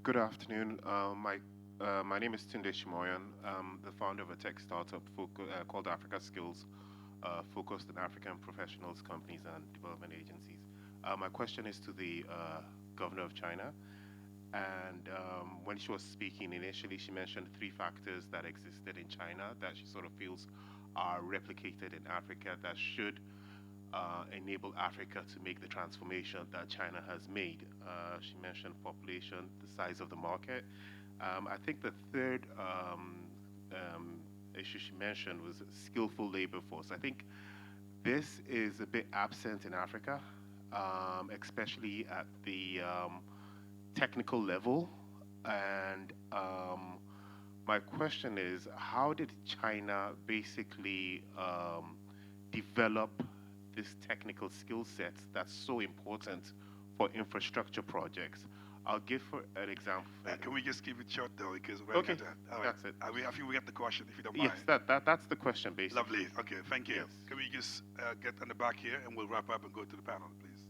Good afternoon. My name is Tunde Shimoyan. I'm the founder of a tech startup called Africa Skills, focused on African professionals, companies, and development agencies. My question is to the governor of China. And when she was speaking initially, she mentioned 3 factors that existed in China that she sort of feels are replicated in Africa that should enable Africa to make the transformation that China has made. She mentioned population, the size of the market. I think the third issue she mentioned was skillful labor force. I think this is a bit absent in Africa, especially at the technical level. And my question is, how did China basically develop this technical skill set that's so important for infrastructure projects? I'll give for an example. Can we just keep it short though, because we're Okay, all right. that's it. I think we got the question, if you don't mind. Yes, that's the question, basically. Lovely. Okay, thank you. Yes. Can we just get on the back here and we'll wrap up and go to the panel, please?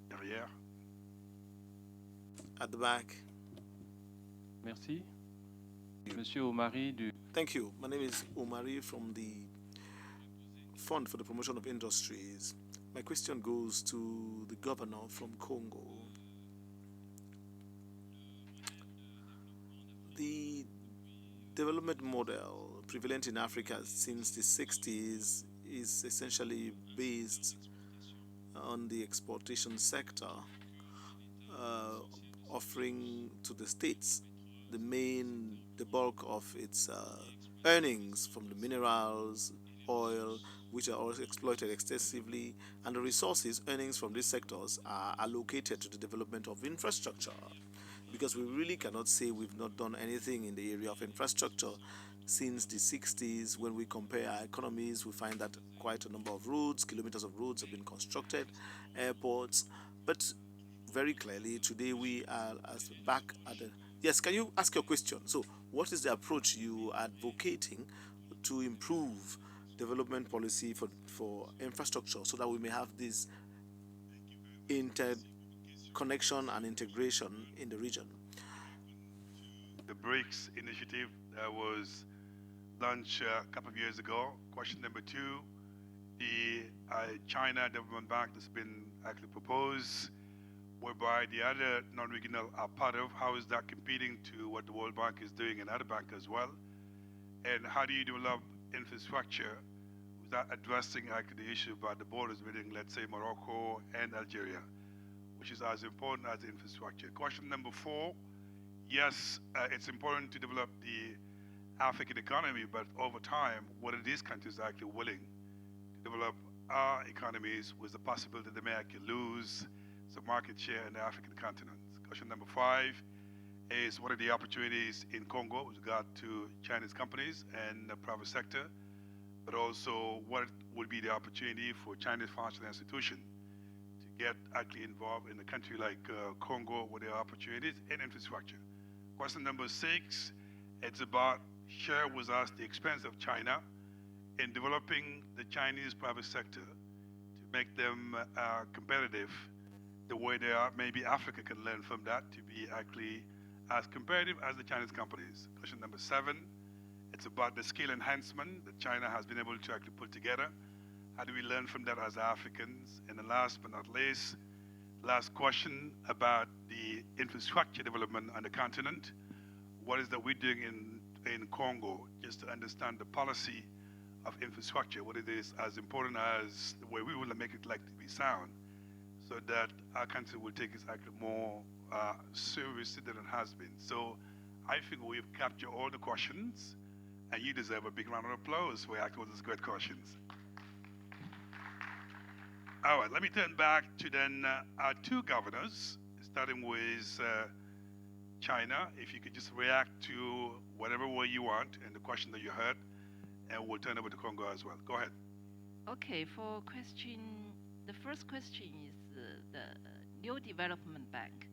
Derrière. At the back. Merci. Monsieur Omari du... Thank you. My name is Omari from the Fund for the Promotion of Industries. My question goes to the governor from Congo. The development model prevalent in Africa since the 60s is essentially based on the exportation sector, offering to the states the bulk of its earnings from the minerals, oil, which are also exploited extensively, and the resources earnings from these sectors are allocated to the development of infrastructure. Because we really cannot say we've not done anything in the area of infrastructure since the 60s. When we compare our economies, we find that quite a number of roads, kilometers of roads have been constructed, airports, but very clearly today we are back at the... Yes, can you ask your question? So what is the approach you are advocating to improve development policy for infrastructure so that we may have this interconnection and integration in the region? The BRICS initiative that was launched a couple of years ago. Question number 2, the China Development Bank that's been actually proposed, whereby the other non-regional are part of. How is that competing to what the World Bank is doing and other banks as well? And how do you develop infrastructure without addressing actually the issue about the borders between, let's say, Morocco and Algeria, which is as important as infrastructure? Question number 4, yes, it's important to develop the African economy, but over time, what are these countries actually willing to develop our economies with the possibility they may actually lose some market share in the African continent? Question number 5 is, what are the opportunities in Congo with regard to Chinese companies and the private sector, but also what would be the opportunity for Chinese financial institutions to get actually involved in a country like Congo, where there are opportunities in infrastructure? Question number 6, it's about share with us the expense of China in developing the Chinese private sector to make them competitive the way they are. Maybe Africa can learn from that to be actually as competitive as the Chinese companies. Question number 7, it's about the skill enhancement that China has been able to actually put together. How do we learn from that as Africans? And then last but not least, last question about the infrastructure development on the continent. What is that we're doing in Congo just to understand the policy of infrastructure, what it is as important as the way we want to make it like to be sound, so that our country will take its actually more seriously than it has been. So I think we've captured all the questions, And you deserve a big round of applause for asking those great questions. All right, let me turn back to then our two governors, starting with China. If you could just react to whatever way you want and the question that you heard, and we'll turn over to Congo as well. Go ahead. Okay, for question, the first question is the new development bank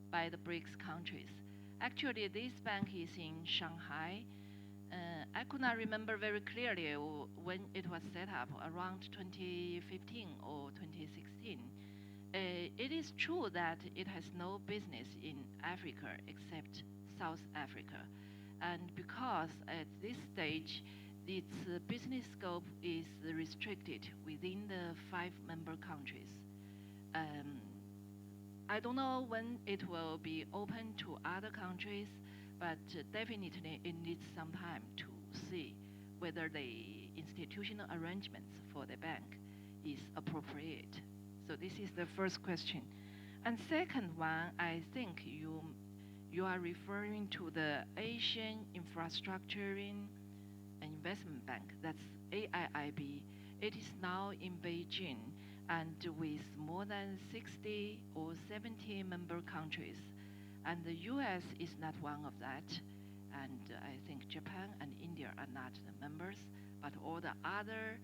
by the BRICS countries. Actually, this bank is in Shanghai. I could not remember very clearly when it was set up, around 2015 or 2016. It is true that it has no business in Africa except South Africa. And because at this stage, its business scope is restricted within the 5 member countries. I don't know when it will be open to other countries, but definitely it needs some time to see whether the institutional arrangements for the bank is appropriate. So this is the first question. And second one, I think you are referring to the Asian Infrastructure Investment Bank, that's AIIB. It is now in Beijing and with more than 60 or 70 member countries. And the US is not one of that. And I think Japan and India are not the members, but all the other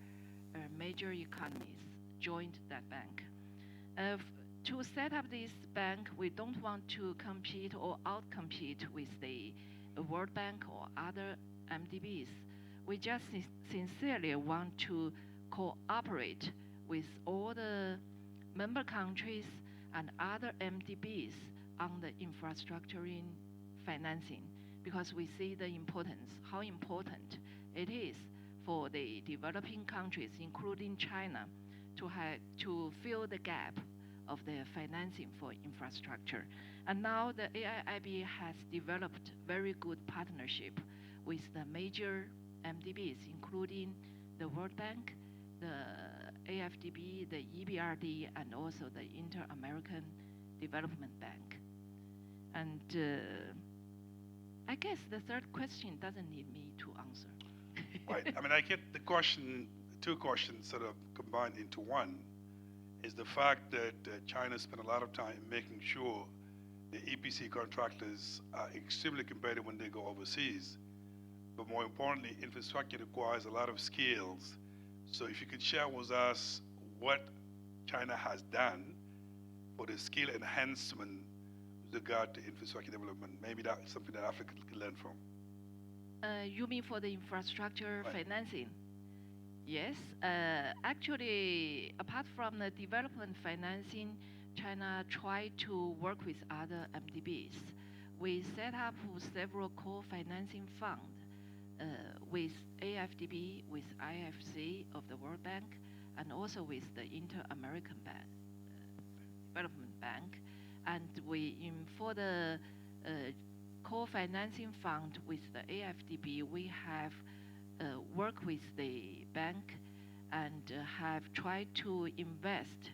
major economies joined that bank. To set up this bank, we don't want to compete or outcompete with the World Bank or other MDBs. We just sincerely want to cooperate with all the member countries and other MDBs on the infrastructure in financing, because we see the importance, how important it is for the developing countries, including China, to fill the gap of the financing for infrastructure. And now the AIIB has developed very good partnership with the major MDBs, including the World Bank, the AFDB, the EBRD, and also the Inter-American Development Bank. And I guess the third question doesn't need me to answer. Right. I mean, I get the question, two questions sort of combined into one, is the fact that China spent a lot of time making sure the EPC contractors are extremely competitive when they go overseas. But more importantly, infrastructure requires a lot of skills. So if you could share with us what China has done for the skill enhancement with regard to infrastructure development, maybe that's something that Africa can learn from. You mean for the infrastructure Right. financing? Yes. Actually, apart from the development financing, China tried to work with other MDBs. We set up several co-financing funds with AFDB, with IFC of the World Bank, and also with the Inter-American Development Bank. And for the co-financing fund with the AFDB, we have worked with the bank and have tried to invest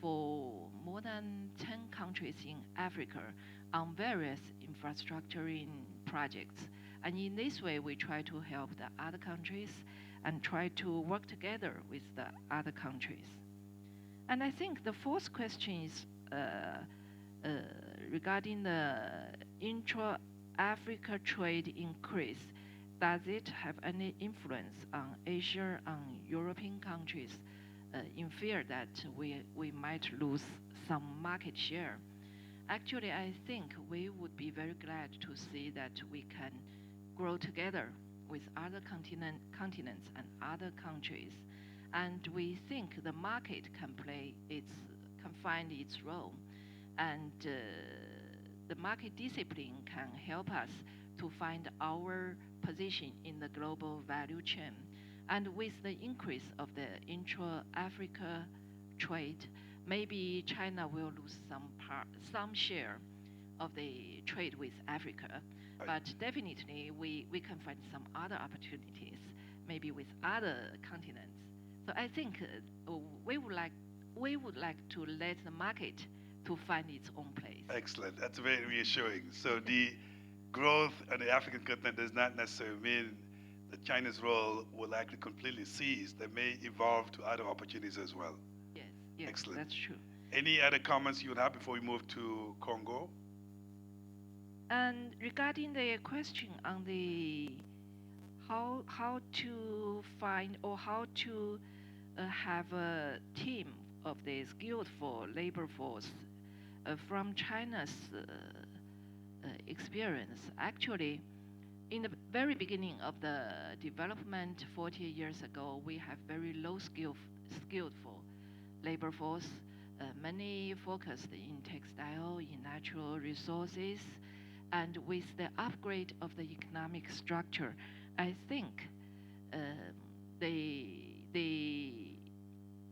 for more than 10 countries in Africa on various infrastructure projects. And in this way, we try to help the other countries and try to work together with the other countries. And I think the fourth question is regarding the intra-Africa trade increase. Does it have any influence on Asia and European countries in fear that we might lose some market share? Actually, I think we would be very glad to see that we can grow together with other continents and other countries. And we think the market can find its role. And the market discipline can help us to find our position in the global value chain. And with the increase of the intra-Africa trade, maybe China will lose some share of the trade with Africa. But definitely, we can find some other opportunities, maybe with other continents. So I think we would like to let the market to find its own place. Excellent. That's very reassuring. So the growth on the African continent does not necessarily mean the Chinese role will actually completely cease. They may evolve to other opportunities as well. Yes, yes, Excellent. that's true. Any other comments you would have before we move to Congo? And regarding the question on the how to find or how to have a team of the skillful labor force from China's experience, actually, in the very beginning of the development 40 years ago, we have very low skillful labor force, many focused in textile, in natural resources, and with the upgrade of the economic structure, I think the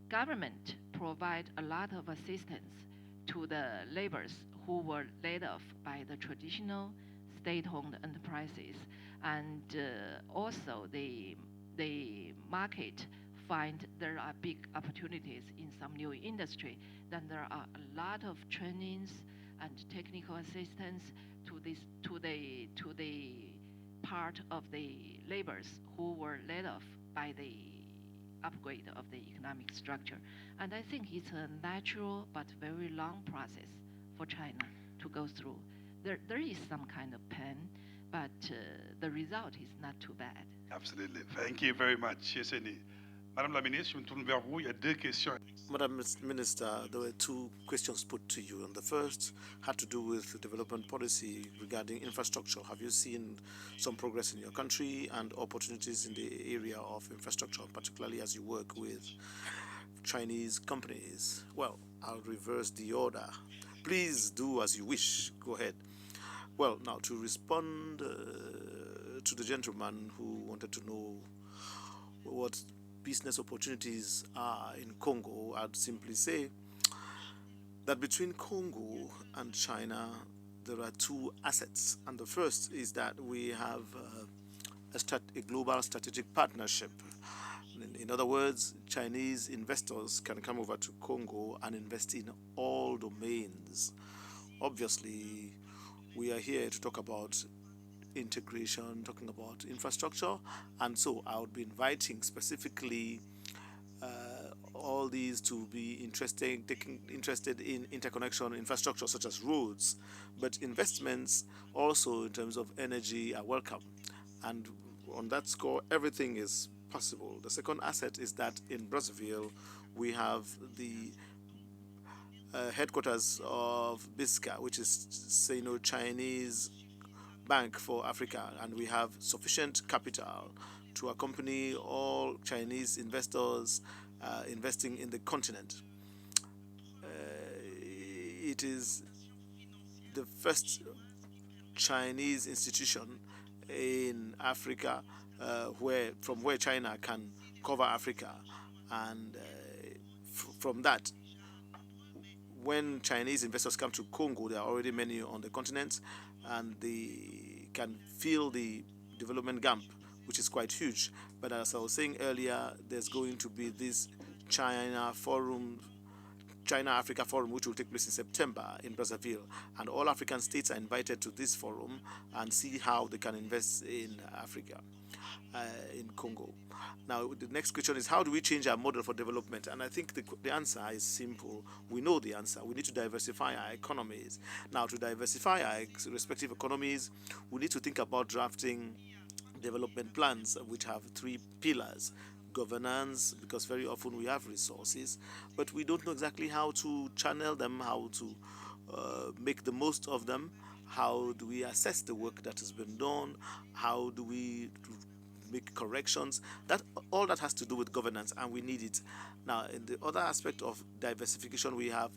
government provide a lot of assistance to the laborers who were laid off by the traditional state-owned enterprises, and also the market find there are big opportunities in some new industry. Then there are a lot of trainings and technical assistance to the part of the laborers who were laid off by the upgrade of the economic structure. And I think it's a natural but very long process for China to go through. There is some kind of pain, but the result is not too bad. Absolutely. Thank you very much. Madame la Ministre, je me tourne vers vous. Il y a deux questions. Madam Minister, there were two questions put to you, and the first had to do with development policy regarding infrastructure. Have you seen some progress in your country and opportunities in the area of infrastructure, particularly as you work with Chinese companies? Well, I'll reverse the order. Please do as you wish. Go ahead. Well, now to respond to the gentleman who wanted to know what business opportunities are in Congo, I'd simply say that between Congo and China, there are two assets. And the first is that we have a global strategic partnership. In other words, Chinese investors can come over to Congo and invest in all domains. Obviously, we are here to talk about integration, talking about infrastructure, and so I would be inviting specifically all these to be interested in interconnection infrastructure such as roads, but investments also in terms of energy are welcome. And on that score, everything is possible. The second asset is that in Brazzaville, we have the headquarters of BISCA, which is Chinese Bank for Africa, and we have sufficient capital to accompany all Chinese investors investing in the continent. It is the first Chinese institution in Africa from where China can cover Africa, and from that, when Chinese investors come to Congo, there are already many on the continent, and they can feel the development gap, which is quite huge. But as I was saying earlier, there's going to be this China Africa Forum, which will take place in September in Brazzaville, and all African states are invited to this forum and see how they can invest in Africa, in Congo. Now, the next question is, how do we change our model for development? And I think the answer is simple. We know the answer. We need to diversify our economies. Now, to diversify our respective economies, we need to think about drafting development plans which have three pillars. Governance, because very often we have resources, but we don't know exactly how to channel them, how to make the most of them. How do we assess the work that has been done? How do we make corrections? All that has to do with governance, and we need it. Now, in the other aspect of diversification, we have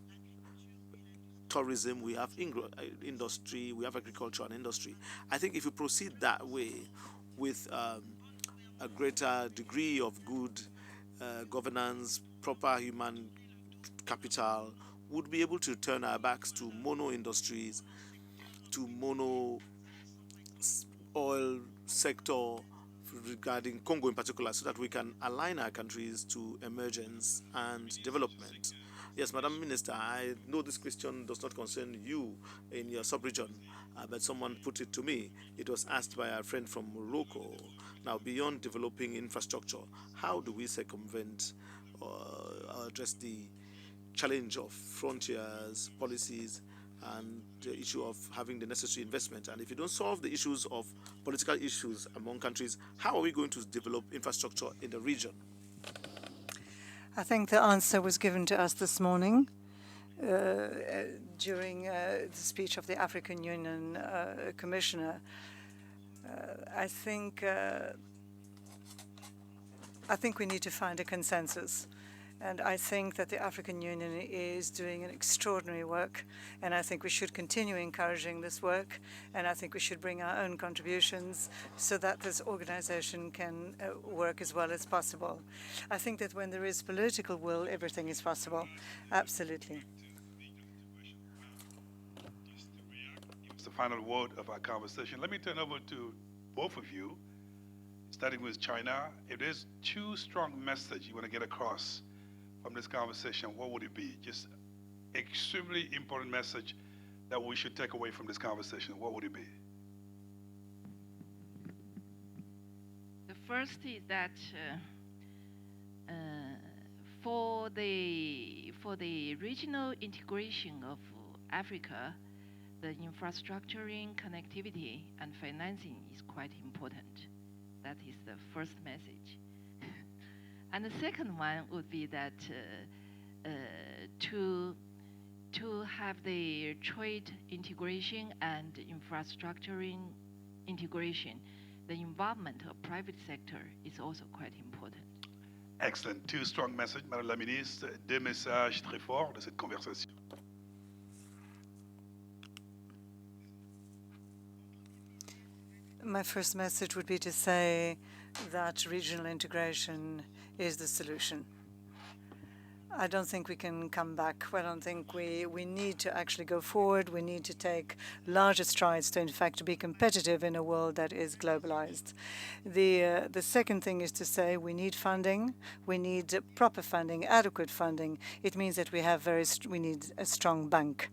tourism, we have industry, we have agriculture and industry. I think if we proceed that way with a greater degree of good governance, proper human capital, would be able to turn our backs to mono industries, to mono oil sector regarding Congo in particular, so that we can align our countries to emergence and development. Yes, Madam Minister, I know this question does not concern you in your sub-region, but someone put it to me. It was asked by our friend from Morocco. Now, beyond developing infrastructure, how do we circumvent or address the challenge of frontiers, policies, and the issue of having the necessary investment? And if you don't solve the issues of political issues among countries, how are we going to develop infrastructure in the region? I think the answer was given to us this morning during the speech of the African Union Commissioner. I think we need to find a consensus. And I think that the African Union is doing an extraordinary work, and I think we should continue encouraging this work, and I think we should bring our own contributions so that this organization can work as well as possible. I think that when there is political will, everything is possible. Absolutely. It's the final word of our conversation. Let me turn over to both of you, starting with China. If there's two strong messages you want to get across from this conversation, what would it be? Just extremely important message that we should take away from this conversation. What would it be? The first is that for the regional integration of Africa, the infrastructuring, connectivity, and financing is quite important. That is the first message. And the second one would be that to have the trade integration and infrastructuring integration, the involvement of private sector is also quite important. Excellent. Two strong messages, Madame la Ministre. Deux messages très forts de cette conversation. My first message would be to say that regional integration is the solution. I don't think we can come back. I don't think we need to actually go forward. We need to take larger strides to, in fact, be competitive in a world that is globalized. The second thing is to say we need funding. We need proper funding, adequate funding. It means that we need a strong bank.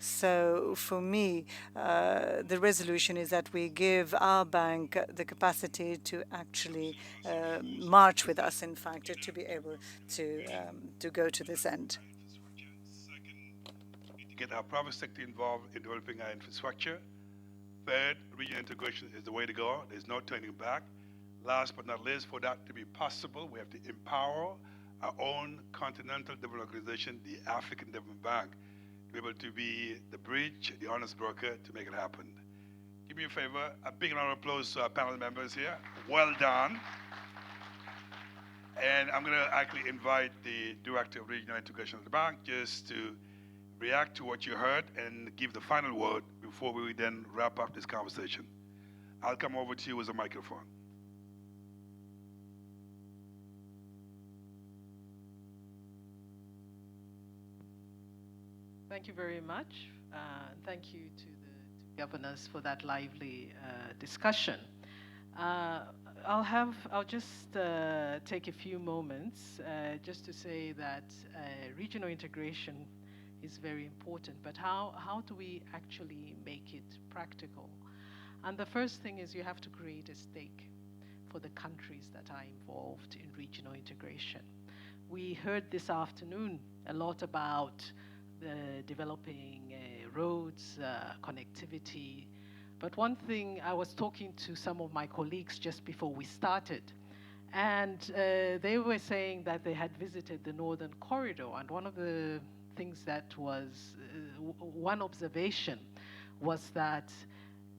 So for me, the resolution is that we give our bank the capacity to actually march with us, in fact, to be able to go to this end. To get our private sector involved in developing our infrastructure. Third, regional integration is the way to go. There's no turning back. Last but not least, for that to be possible, we have to empower our own continental development organization, the African Development Bank, to be able to be the bridge, the honest broker to make it happen. Do me a favor, a big round of applause to our panel members here. Well done. And I'm going to actually invite the Director of Regional Integration of the bank just to react to what you heard and give the final word before we then wrap up this conversation. I'll come over to you with a microphone. Thank you very much. Thank you to the governors for that lively discussion. I'll just take a few moments just to say that regional integration is very important, but how do we actually make it practical? And the first thing is you have to create a stake for the countries that are involved in regional integration. We heard this afternoon a lot about developing roads, connectivity. But one thing, I was talking to some of my colleagues just before we started, and they were saying that they had visited the Northern Corridor, and one of the things that was, one observation was that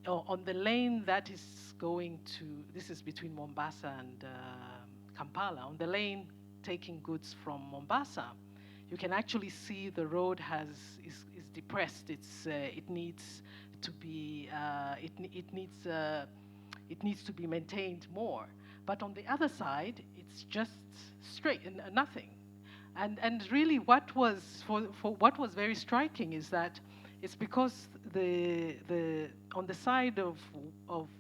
on the lane that is going to, this is between Mombasa and Kampala, on the lane taking goods from Mombasa, you can actually see the road is depressed. It needs to be it needs to be maintained more. But on the other side, it's just straight and nothing. And really, what was what was very striking is that it's because on the side of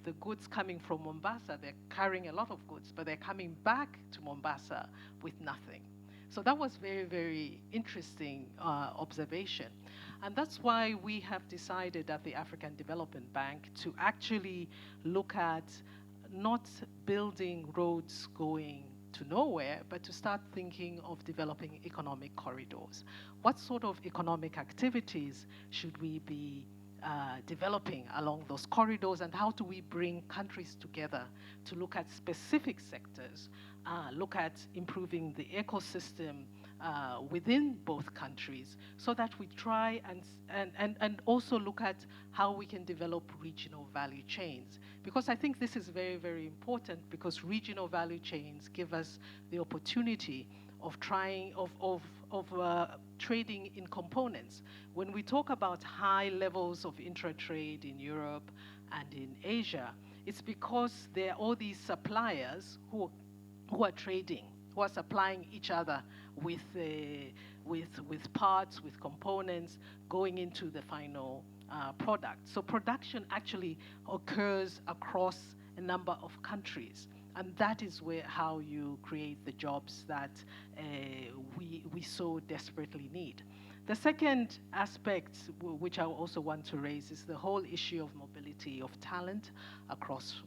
the goods coming from Mombasa, they're carrying a lot of goods, but they're coming back to Mombasa with nothing. So that was very, very interesting observation. And that's why we have decided at the African Development Bank to actually look at not building roads going to nowhere, but to start thinking of developing economic corridors. What sort of economic activities should we be developing along those corridors, and how do we bring countries together to look at specific sectors, look at improving the ecosystem within both countries, so that we try and also look at how we can develop regional value chains. Because I think this is very, very important, because regional value chains give us the opportunity of trading in components. When we talk about high levels of intra-trade in Europe and in Asia, it's because there are all these suppliers who are trading, who are supplying each other with parts, with components, going into the final product. So production actually occurs across a number of countries. And that is how you create the jobs that we so desperately need. The second aspect, which I also want to raise, is the whole issue of mobility of talent across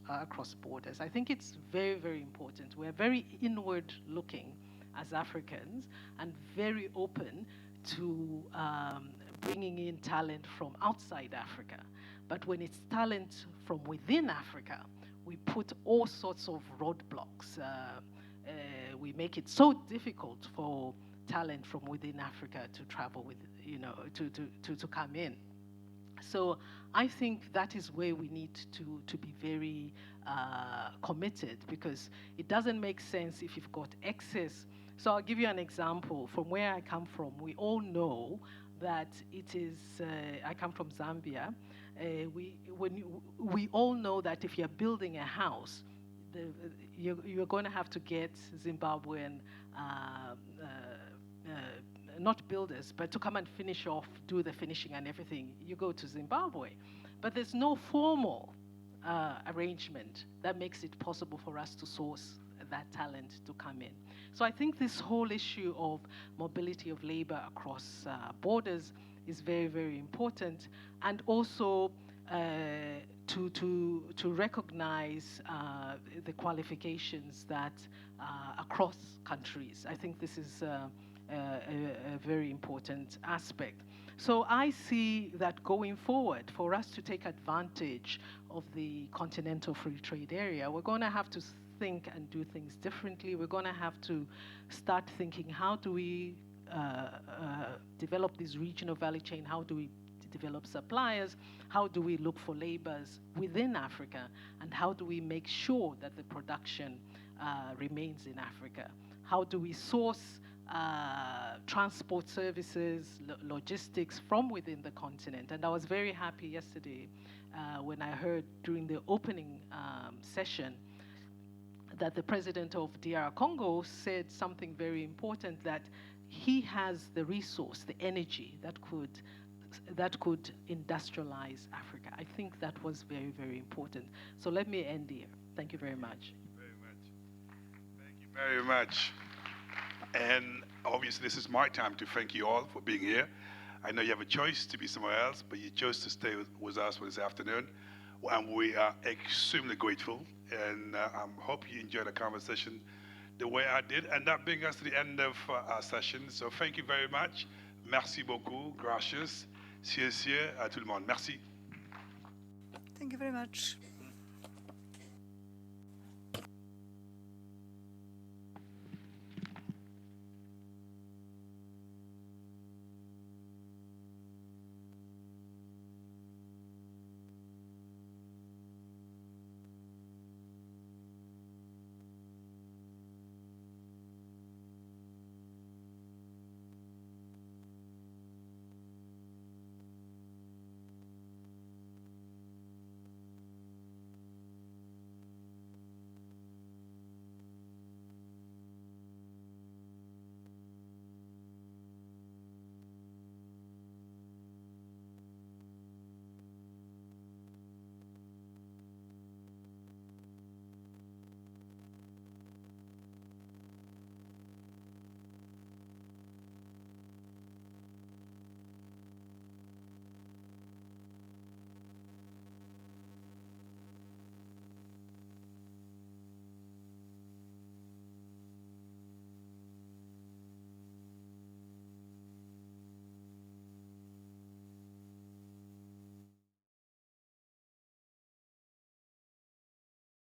borders. I think it's very, very important. We're very inward-looking as Africans and very open to bringing in talent from outside Africa. But when it's talent from within Africa, we put all sorts of roadblocks. We make it so difficult for talent from within Africa to travel with, to come in. So I think that is where we need to be very committed, because it doesn't make sense if you've got excess. So I'll give you an example. From where I come from, we all know that it is, I come from Zambia. We all know that if you're building a house, you're going to have to get Zimbabwean, not builders, but to come and finish off, do the finishing and everything. You go to Zimbabwe. But there's no formal arrangement that makes it possible for us to source that talent to come in. So I think this whole issue of mobility of labor across borders is very, very important, and also to recognize the qualifications that across countries. I think this is a very important aspect. So I see that going forward, for us to take advantage of the continental free trade area, we're going to have to think and do things differently. We're going to have to start thinking, how do we develop this regional value chain? How do we develop suppliers? How do we look for laborers within Africa? And how do we make sure that the production remains in Africa? How do we source transport services, logistics from within the continent? And I was very happy yesterday when I heard during the opening session that the president of DR Congo said something very important, that he has the resource, the energy that could industrialize Africa. I think that was very, very important. So let me end here. Thank you very much. Thank you very much. And obviously, this is my time to thank you all for being here. I know you have a choice to be somewhere else, but you chose to stay with us for this afternoon. And we are extremely grateful. And I hope you enjoyed the conversation the way I did. And that brings us to the end of our session. So thank you very much. Merci beaucoup. Gracias. Cieux, à tout le monde. Merci. Thank you very much.